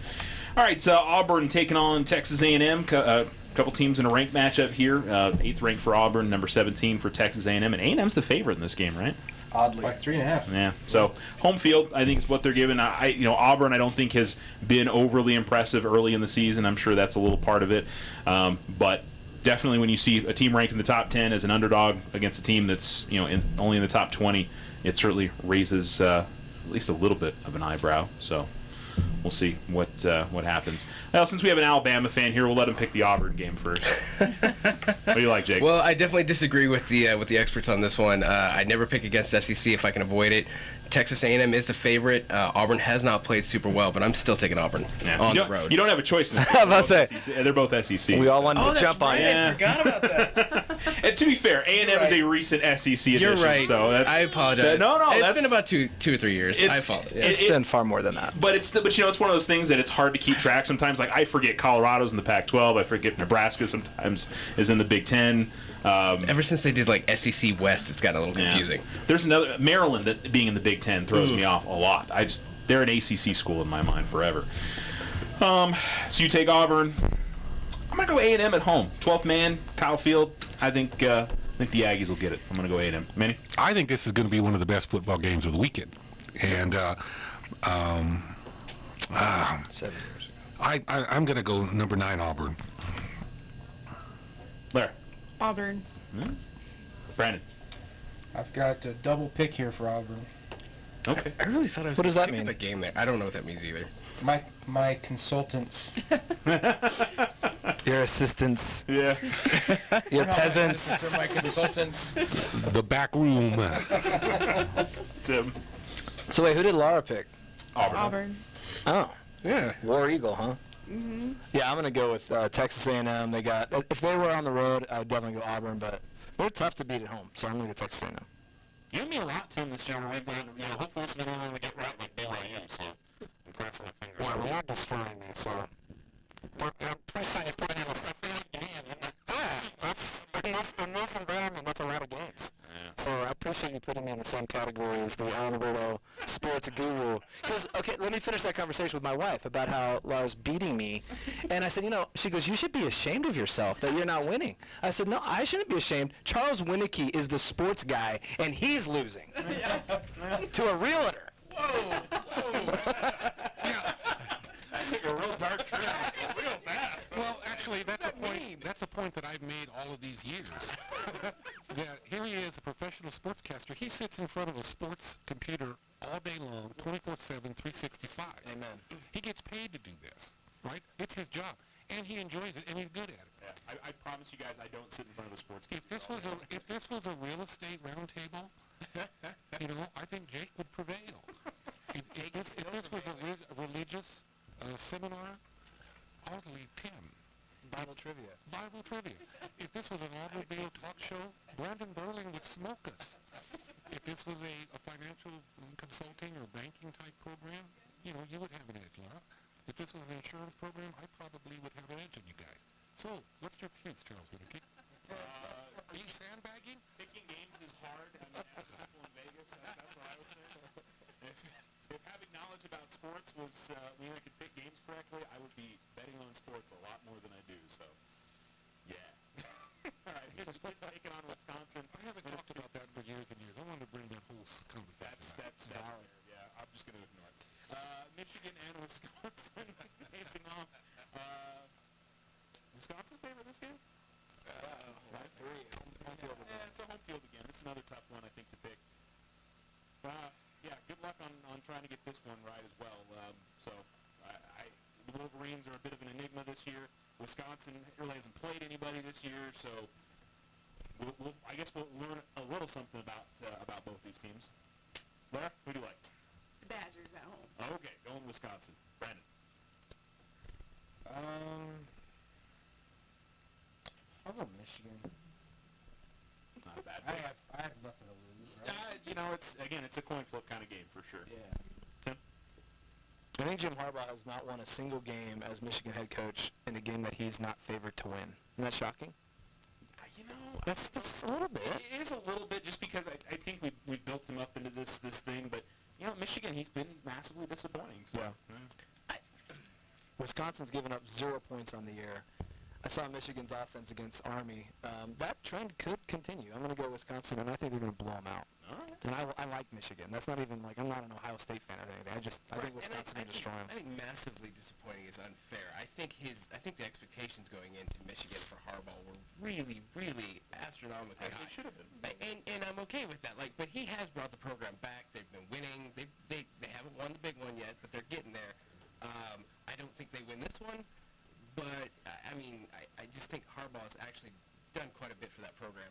All right. So Auburn taking on Texas A&M. Couple teams in a ranked matchup here. 8th ranked for Auburn, number 17 for Texas A&M, and A&M's the favorite in this game, right? Oddly. By 3.5. Yeah. So home field, I think, is what they're given. Auburn, I don't think has been overly impressive early in the season. I'm sure that's a little part of it, but definitely when you see a team ranked in the top 10 as an underdog against a team that's only in the top 20, it certainly raises at least a little bit of an eyebrow. So. We'll see what happens. Well, since we have an Alabama fan here, we'll let him pick the Auburn game first. What do you like, Jake? Well, I definitely disagree with the experts on this one. I never pick against SEC if I can avoid it. Texas A&M is the favorite. Auburn has not played super well, but I'm still taking Auburn on the road. You don't have a choice in this. I was about to say. They're both SEC. We all wanted to jump on it. I forgot about that. And to be fair, A&M is a recent SEC edition. You're right. So I apologize. It's been about two or 3 years. I apologize. It's been far more than that. But it's one of those things that it's hard to keep track sometimes. Like I forget Colorado's in the Pac-12. I forget Nebraska sometimes is in the Big Ten. Ever since they did like SEC West, it's gotten a little confusing. Yeah. There's another Maryland that being in the Big Ten throws me off a lot. They're an ACC school in my mind forever. So you take Auburn. I'm gonna go A&M at home. 12th man, Kyle Field. I think the Aggies will get it. I'm gonna go A&M. Manny? I think this is going to be one of the best football games of the weekend, and 7 years ago. I'm going to go number 9 Auburn. Larry? Auburn. Brandon? I've got a double pick here for Auburn. Okay. I really thought I was. What does that pick mean? up a game there. I don't know what that means either. My consultants. Your assistants. Yeah. Your peasants. They're my consultants. The back room. Tim? So wait, who did Laura pick? Auburn. Auburn. Oh. Yeah, War Eagle, huh? Mm-hmm. Yeah, I'm gonna go with Texas A&M. They got if they were on the road, I'd definitely go Auburn, but they're tough to beat at home, so I'm gonna go Texas A&M. You and me a lot, Tim, this year. We've been, hopefully this is the one we get right like BYU, so I'm crossing my fingers. Well, you're destroying me, so. But I'm pretty sure you're putting in a stuff for that game. Yeah, that's enough environment, that's a lot of games. Yeah. So I appreciate you putting me in the same category as the Alamogordo sports guru. Because, okay, let me finish that conversation with my wife about how Lars beating me. And I said, she goes, you should be ashamed of yourself that you're not winning. I said, no, I shouldn't be ashamed. Charles Winnicky is the sports guy, and he's losing to a realtor. That took a real dark turn real fast. Well, actually, that's a point. That's a point that I've made all of these years. That here he is, a professional sportscaster. He sits in front of a sports computer all day long, 24/7, 365. Amen. He gets paid to do this, right? It's his job, and he enjoys it, and he's good at it. Yeah, I promise you guys, I don't sit in front of a sports. If this was a real estate roundtable, I think Jake would prevail. If this was a religious seminar, I'll leave Tim. Bible trivia. If this was an automobile talk show, Brandon Burling would smoke us. If this was a financial consulting or banking type program, you would have an edge, Laura. If this was an insurance program, I probably would have an edge on you guys. So, what's your excuse, Charles Whittaker? Are you sandbagging? Picking games is hard. I mean, as people in Vegas, that's what I would say. If having knowledge about sports was mean I could pick games correctly, I would be betting on sports a lot more than I do. So, yeah. All right, here's taking on Wisconsin. I haven't talked about that for years and years. I wanted to bring that whole conversation. That's valid. Yeah, I'm just going to ignore it. Michigan and Wisconsin facing off. Wisconsin favorite this game? By 3. Home field again. Yeah, so home field again. It's another tough one, I think, to pick. Yeah, good luck on trying to get this one right as well. The Wolverines are a bit of an enigma this year. Wisconsin really hasn't played anybody this year, so I guess we'll learn a little something about both these teams. Laura, who do you like? The Badgers at home. Okay, going Wisconsin. Brandon. I'll go Michigan. Not a bad I pick. have nothing to lose. Right? It's a coin flip kind of game for sure. Yeah. Tim? I think Jim Harbaugh has not won a single game as Michigan head coach in a game that he's not favored to win. Isn't that shocking? That's a little bit. It is a little bit, just because I think we built him up into this thing, but Michigan, he's been massively disappointing. So. Yeah. Wisconsin's given up 0 points on the year. I saw Michigan's offense against Army. That trend could continue. I'm going to go Wisconsin, and I think they're going to blow them out. All right. And I like Michigan. That's not even like I'm not an Ohio State fan or anything. I think Wisconsin can destroy them. I think massively disappointing is unfair. I think the expectations going into Michigan for Harbaugh were really, really astronomically As high. they should have been. And I'm okay with that. But he has brought the program back. They've been winning. They haven't won the big one yet, but they're getting there. I don't think they win this one, but I just think Harbaugh's actually done quite a bit for that program.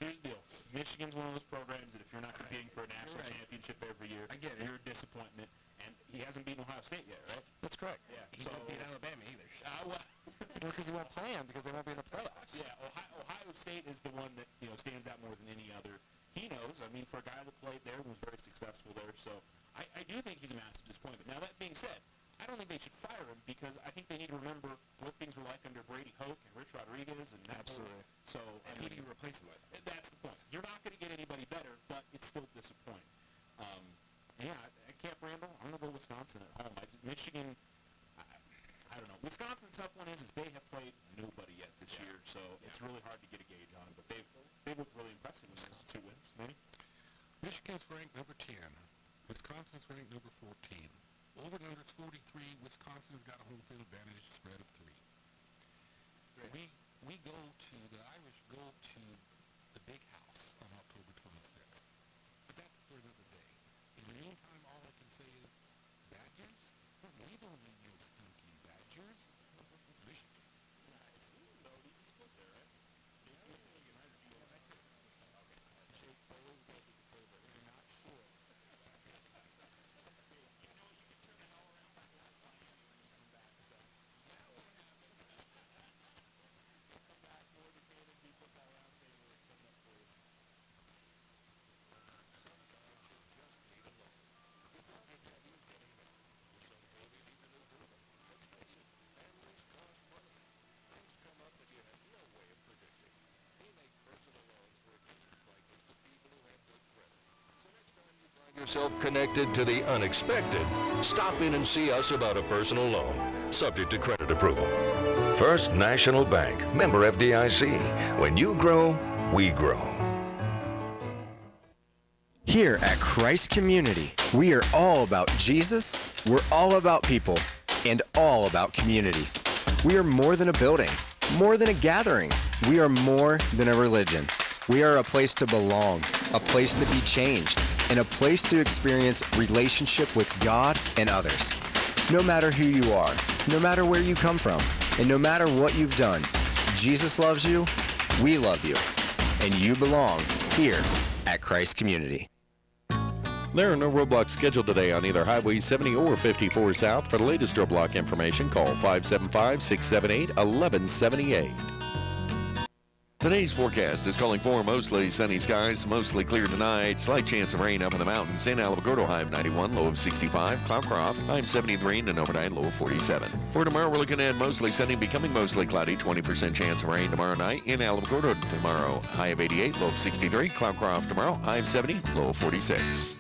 Here's the deal. Michigan's one of those programs that if you're not competing for a national championship every year, I get it. you're a disappointment. And he hasn't beaten Ohio State yet, right? That's correct. Yeah. He won't beat Alabama either. Because he won't play them because they won't be in the playoffs. Yeah, Ohio State is the one that stands out more than any other. He knows. I mean, for a guy that played there and was very successful there, so I do think he's a massive disappointment. Now that being said, I don't think they should fire him because I think they need to remember what things were like under Brady Hoke and Rich Rodriguez and that. Absolutely. So And who do you replace him with? that's the point. You're not going to get anybody better, but it's still disappointing. At Camp Randall, I'm going to go Wisconsin at home. Michigan, I don't know. Wisconsin, the tough one is they have played nobody yet this year, so it's really hard to get a gauge on them. But they've looked really impressive in those 2 wins. Manny? Michigan's ranked number 10. Wisconsin's ranked number 14. Over and under is 43. Wisconsin's got a home field advantage spread of 3. The Irish go to the Big House on October 26th. But that's for another day. In the meantime, all I can say is, Badgers? We don't need no stinky Badgers. Michigan. Nice. No, you can split there, right? Jake Bowles going to be the favorite. You're not sure. yourself connected to the unexpected, stop in and see us about a personal loan, subject to credit approval. First National Bank, member FDIC. When you grow, we grow. Here at Christ Community, we are all about Jesus, we're all about people, and all about community. We are more than a building, more than a gathering. We are more than a religion. We are a place to belong, a place to be changed, and a place to experience relationship with God and others. No matter who you are, no matter where you come from, and no matter what you've done, Jesus loves you, we love you, and you belong here at Christ Community. There are no roadblocks scheduled today on either Highway 70 or 54 South. For the latest roadblock information, call 575-678-1178. Today's forecast is calling for mostly sunny skies, mostly clear tonight. Slight chance of rain up in the mountains. In Alamogordo, high of 91, low of 65. Cloudcroft, high of 73, and overnight, low of 47. For tomorrow, we're looking at mostly sunny, becoming mostly cloudy. 20% chance of rain tomorrow night. In Alamogordo tomorrow, high of 88, low of 63. Cloudcroft tomorrow, high of 70, low of 46.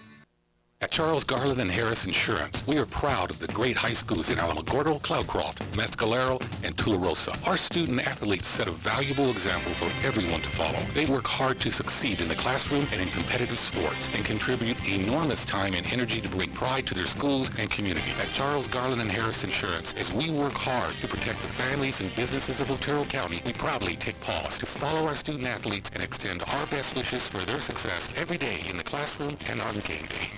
At Charles Garland and Harris Insurance, we are proud of the great high schools in Alamogordo, Cloudcroft, Mescalero, and Tularosa. Our student athletes set a valuable example for everyone to follow. They work hard to succeed in the classroom and in competitive sports and contribute enormous time and energy to bring pride to their schools and community. At Charles Garland and Harris Insurance, as we work hard to protect the families and businesses of Otero County, we proudly take pause to follow our student athletes and extend our best wishes for their success every day in the classroom and on game day.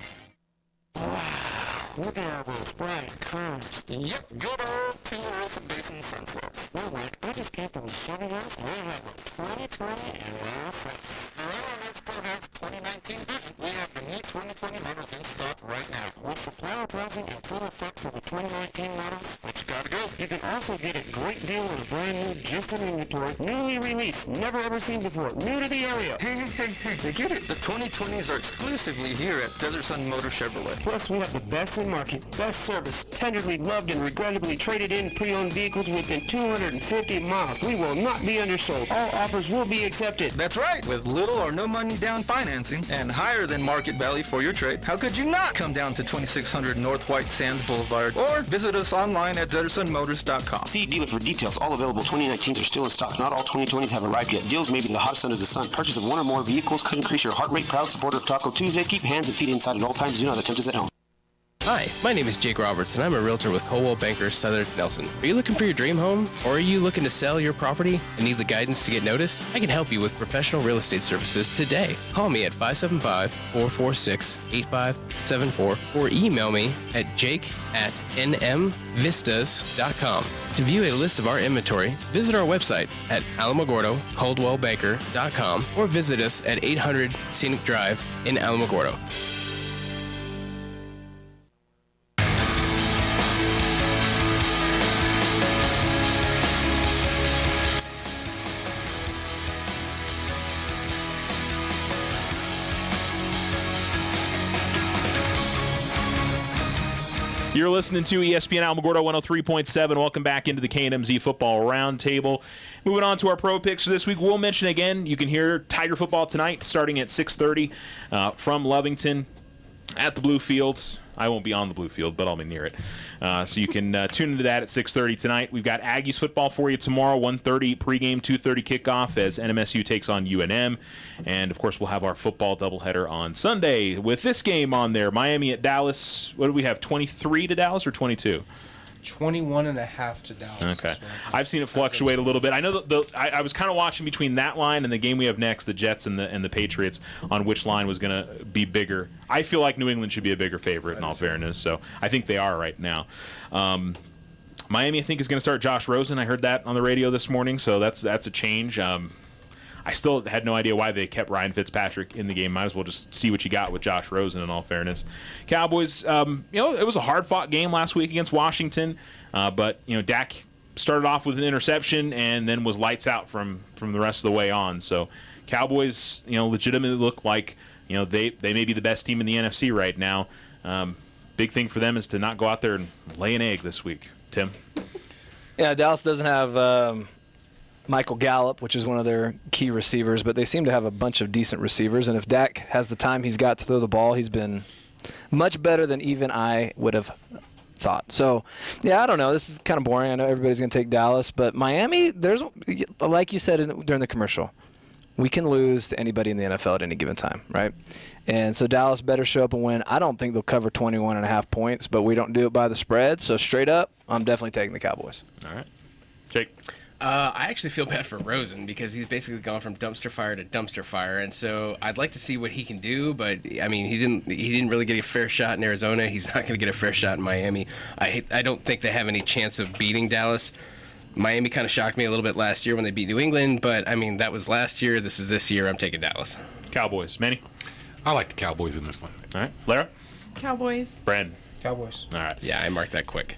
Look at all those bright curves. Yep, good old Tularosa Basin sunsets. No, wait, I just came from the Chevy House. We have a 2020 and we're fresh. The Royal Mexico has 2019 vision. We have the new 2020 models in stock right now. With supplier pricing and full effect for the 2019 models, but you gotta go. You can also get a great deal on a brand new, just in inventory, newly released, never ever seen before, new to the area. Hey, they get it. The 2020s are exclusively here at Desert Sun Motor Chevrolet. Plus, we have the best in market, best service, tenderly loved and regrettably traded in pre-owned vehicles within 250 miles. We will not be undersold. All offers will be accepted. That's right. With little or no money down financing and higher than market value for your trade, how could you not come down to 2600 North White Sands Boulevard or visit us online at DesertSunMotors.com. See dealer for details. All available 2019s are still in stock. Not all 2020s have arrived yet. Deals may be the hottest under the sun. Purchase of one or more vehicles could increase your heart rate. Proud supporter of Taco Tuesdays. Keep hands and feet inside at all times. Do not attempt this at home. Hi, my name is Jake Roberts, and I'm a realtor with Coldwell Banker Southern Nelson. Are you looking for your dream home, or are you looking to sell your property and need the guidance to get noticed? I can help you with professional real estate services today. Call me at 575-446-8574 or email me at jake@nmvistas.com. To view a list of our inventory, visit our website at alamogordo-coldwellbanker.com or visit us at 800 Scenic Drive in Alamogordo. You're listening to ESPN Alamogordo 103.7. Welcome back into the KNMZ Football Roundtable. Moving on to our pro picks for this week. We'll mention again, you can hear Tiger football tonight starting at 6:30 from Lovington at the Blue Fields. I won't be on the Blue Field, but I'll be near it. So you can tune into that at 6:30 tonight. We've got Aggies football for you tomorrow, 1:30 pregame, 2:30 kickoff as NMSU takes on UNM. And, of course, we'll have our football doubleheader on Sunday with this game on there. Miami at Dallas. What do we have, 23 to Dallas or 22? 21.5 to Dallas. Okay. I've seen it fluctuate a little bit. I know I was kind of watching between that line and the game we have next, the Jets and the Patriots, on which line was going to be bigger. I feel like New England should be a bigger favorite in all fairness, so I think they are right now. Miami, I think, is going to start Josh Rosen. I heard that on the radio this morning, so that's a change. I still had no idea why they kept Ryan Fitzpatrick in the game. Might as well just see what you got with Josh Rosen, in all fairness. Cowboys, it was a hard-fought game last week against Washington, but Dak started off with an interception and then was lights out from the rest of the way on. So Cowboys, legitimately look like they may be the best team in the NFC right now. Big thing for them is to not go out there and lay an egg this week. Tim? Yeah, Dallas doesn't have Michael Gallup, which is one of their key receivers, but they seem to have a bunch of decent receivers, and if Dak has the time he's got to throw the ball, he's been much better than even I would have thought. So, yeah, I don't know. This is kind of boring. I know everybody's going to take Dallas, but Miami, there's, like you said during the commercial, we can lose to anybody in the NFL at any given time, right? And so Dallas better show up and win. I don't think they'll cover 21.5 points, but we don't do it by the spread. So straight up, I'm definitely taking the Cowboys. All right. Jake? I actually feel bad for Rosen because he's basically gone from dumpster fire to dumpster fire, and so I'd like to see what he can do. But I mean, he didn't really get a fair shot in Arizona. He's not going to get a fair shot in Miami. I don't think they have any chance of beating Dallas. Miami kind of shocked me a little bit last year when they beat New England, but I mean that was last year. This is this year. I'm taking Dallas. Cowboys. Manny? I like the Cowboys in this one. All right. Lara? Cowboys. Brandon? Cowboys. All right. Yeah, I marked that quick.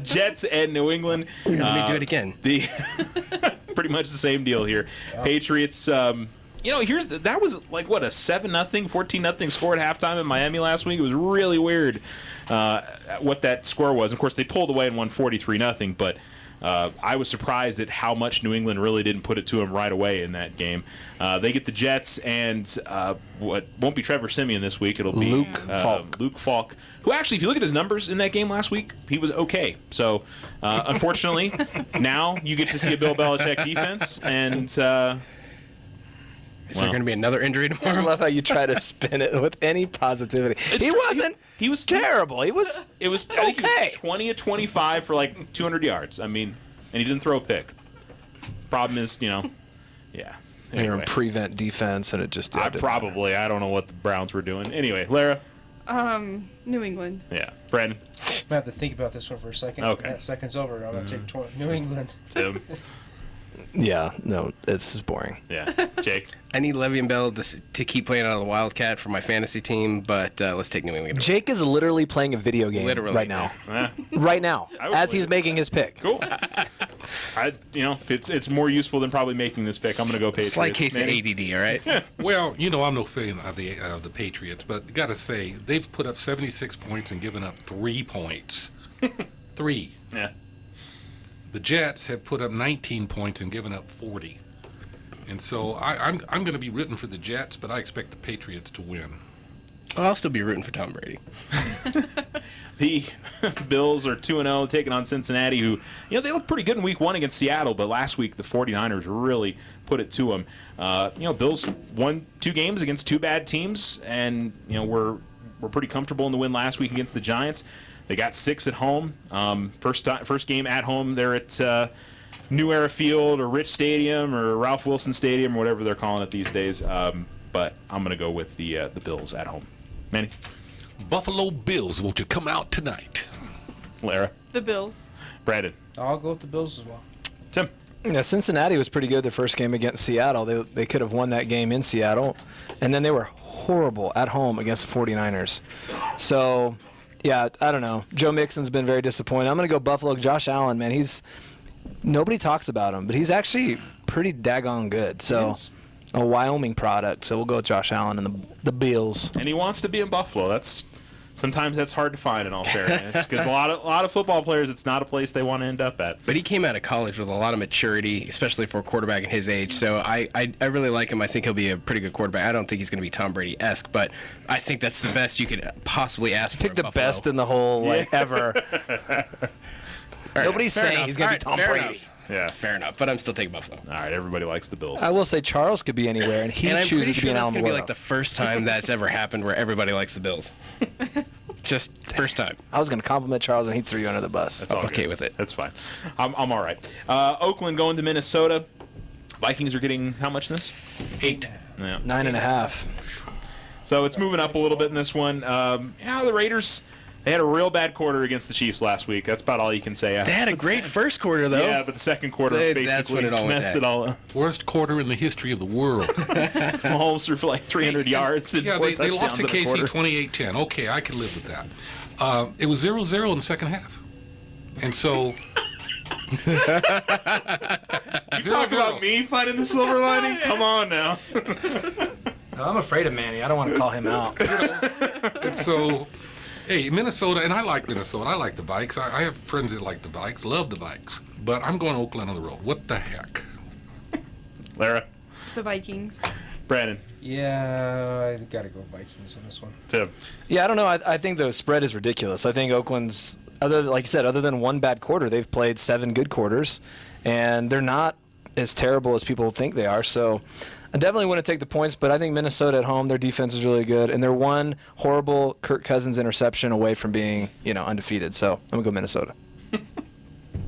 Jets and New England. Let me do it again. Pretty much the same deal here. Yeah. Patriots. That was like what, a 7-0, 14-0 score at halftime in Miami last week. It was really weird what that score was. Of course, they pulled away and won 43-0, but I was surprised at how much New England really didn't put it to them right away in that game. They get the Jets and what won't be Trevor Siemian this week. It'll be Luke Falk, who actually, if you look at his numbers in that game last week, he was okay. So, unfortunately, now you get to see a Bill Belichick defense. And is there going to be another injury tomorrow? I love how you try to spin it with any positivity. He was terrible. It was I think he was 20 of 25 for like 200 yards. I mean, and he didn't throw a pick. Problem is, yeah. Anyway. You're in prevent defense, and it just I don't know what the Browns were doing. Anyway, Lara? New England. Yeah. Brandon? I have to think about this one for a second. Okay. That second's over. I'm going to take New England. Tim? Yeah, no, it's boring. Yeah. Jake? I need Le'Veon Bell to keep playing out of the Wildcat for my fantasy team, but let's take New England. Jake is literally playing a video game right now. Right now, as he's making his pick. Cool. It's more useful than probably making this pick. I'm going to go Patriots. Slight case of ADD, all right? Well, I'm no fan of the Patriots, but got to say, they've put up 76 points and given up 3 points. 3. Yeah. The Jets have put up 19 points and given up 40. And so I'm going to be rooting for the Jets, but I expect the Patriots to win. I'll still be rooting for Tom Brady. The Bills are 2-0, taking on Cincinnati, who, they looked pretty good in Week 1 against Seattle, but last week the 49ers really put it to them. Bills won 2 games against 2 bad teams, and we're pretty comfortable in the win last week against the Giants. They got 6 at home. First game at home. They're at New Era Field or Rich Stadium or Ralph Wilson Stadium or whatever they're calling it these days. But I'm going to go with the Bills at home. Manny? Buffalo Bills, won't you come out tonight? Lara? The Bills. Brandon? I'll go with the Bills as well. Tim? Yeah, Cincinnati was pretty good their first game against Seattle. They could have won that game in Seattle. And then they were horrible at home against the 49ers. So... yeah, I don't know. Joe Mixon's been very disappointing. I'm going to go Buffalo. Josh Allen, man, nobody talks about him, but he's actually pretty daggone good. So, a Wyoming product. So we'll go with Josh Allen and the Bills. And he wants to be in Buffalo. Sometimes that's hard to find, in all fairness, because a lot of football players, it's not a place they want to end up at. But he came out of college with a lot of maturity, especially for a quarterback in his age. So I really like him. I think he'll be a pretty good quarterback. I don't think he's going to be Tom Brady-esque, but I think that's the best you could possibly ask for. Pick the best in the whole ever. Nobody's saying he's going to be Tom Brady. Enough. Yeah, fair enough. But I'm still taking Buffalo. All right, everybody likes the Bills. I will say Charles could be anywhere, and he chooses to be an Alamogordo. That's going to be like the first time that's ever happened where everybody likes the Bills. Just first time. I was going to compliment Charles, and he threw you under the bus. That's all okay good. with it. That's fine. I'm all right. Oakland going to Minnesota. Vikings are getting how much in this? 8. Yeah. 9.5. So it's moving up a little bit in this one. The Raiders, they had a real bad quarter against the Chiefs last week. That's about all you can say. They had a great first quarter, though. Yeah, but the second quarter basically messed it all up. Worst quarter in the history of the world. Mahomes threw for like 300 yards and 4 touchdowns. They lost to KC 28-10. Okay, I can live with that. It was 0-0 in the second half. And so... you talk about me finding the silver lining? Come on now. I'm afraid of Manny. I don't want to call him out. And so... hey, Minnesota, and I like Minnesota. I like the Vikes. I have friends that like the Vikes, love the Vikes. But I'm going Oakland on the road. What the heck? Lara? The Vikings. Brandon? Yeah, I got to go Vikings on this one. Tim. Yeah, I don't know. I think the spread is ridiculous. I think Oakland's, like you said, other than one bad quarter, they've played 7 good quarters, and they're not as terrible as people think they are. So I definitely want to take the points, but I think Minnesota at home, their defense is really good, and they're one horrible Kirk Cousins interception away from being, undefeated. So I'm going to go Minnesota.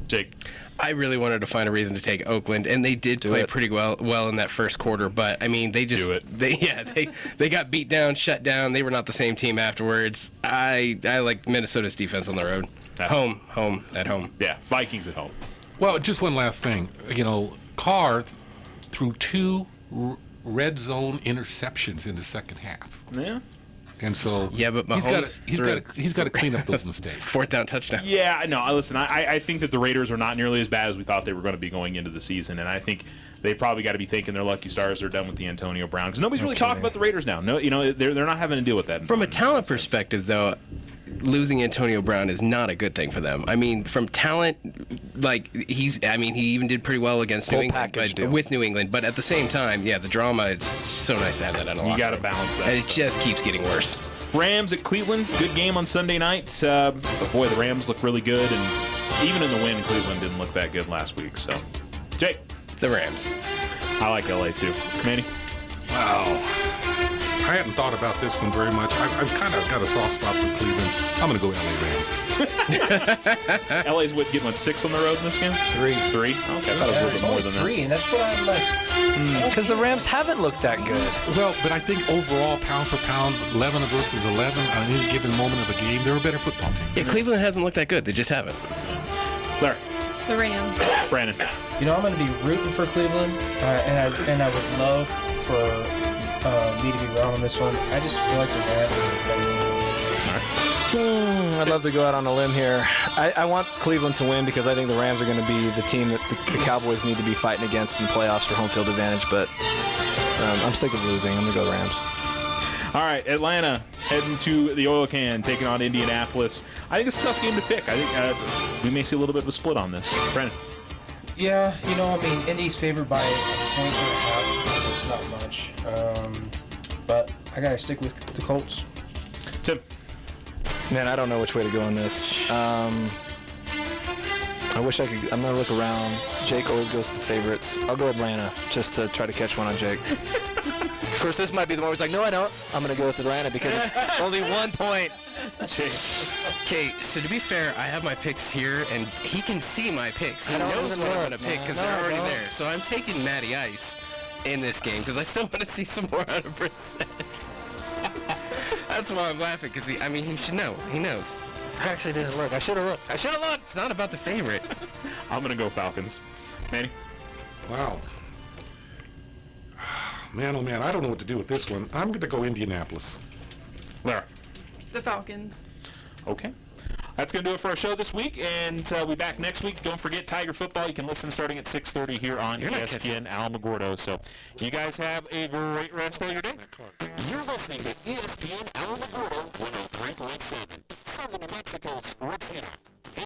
Jake. I really wanted to find a reason to take Oakland, and they did play pretty well in that first quarter. But I mean, they got beat down, shut down. They were not the same team afterwards. I like Minnesota's defense on the road. At home. Yeah, Vikings at home. Well, just one last thing. Carr threw 2 red zone interceptions in the second half. Yeah. And so but Mahomes he's got to clean up those mistakes. 4th down touchdown. Yeah, no, listen, I think that the Raiders are not nearly as bad as we thought they were going to be going into the season, and I think they probably got to be thanking their lucky stars they're done with the Antonio Brown, because nobody's really talking about the Raiders now. No, they're not having to deal with that. From a talent perspective, though, losing Antonio Brown is not a good thing for them. I mean, from talent, he even did pretty well against New England, with New England. But at the same time, the drama, it's so nice to have that on a lot. You got to balance that. And it just keeps getting worse. Rams at Cleveland, good game on Sunday night. But boy, the Rams look really good, and even in the win, Cleveland didn't look that good last week. So, Jake. The Rams. I like LA too. Manny. Wow. I hadn't thought about this one very much. I've kind of got a soft spot for Cleveland. I'm going to go LA Rams. LA's getting 6 on the road in this game? 3. 3? Okay, I thought it was a little bit more than 3, and that's what I'm like. Because the Rams haven't looked that good. Well, but I think overall, pound for pound, 11 versus 11 on any given moment of a game, they're a better football team. Yeah, Cleveland hasn't looked that good. They just haven't. Larry. The Rams. Brandon. I'm going to be rooting for Cleveland, and I would love for me to be wrong on this one. I just feel like the Rams are a better team. I'd love to go out on a limb here. I want Cleveland to win because I think the Rams are going to be the team that the Cowboys need to be fighting against in playoffs for home field advantage, but I'm sick of losing. I'm going to go Rams. All right, Atlanta heading to the Oil Can, taking on Indianapolis. I think it's a tough game to pick. I think we may see a little bit of a split on this. Brandon. Yeah, Indy's favored by 1.5. It's not much. But I got to stick with the Colts. Tim. Man, I don't know which way to go on this. I wish I could. I'm going to look around. Jake always goes to the favorites. I'll go Atlanta just to try to catch one on Jake. Of course, this might be the one where he's like, no, I don't. I'm going to go with Atlanta because it's only 1 point. Okay, so to be fair, I have my picks here, and he can see my picks. He knows what I'm going to pick because they're already there. So I'm taking Matty Ice in this game because I still want to see some more 100%. That's why I'm laughing because he should know. He knows. I actually didn't look. I should have looked. It's not about the favorite. I'm going to go Falcons. Manny? Wow. Man, oh man, I don't know what to do with this one. I'm going to go Indianapolis. Lara? The Falcons. Okay. That's going to do it for our show this week, and we'll be back next week. Don't forget Tiger football. You can listen starting at 6:30 here on ESPN Alamogordo. So you guys have a great rest of your day. You're listening to ESPN Alamogordo 103.7, Southern New Mexico Sports Center.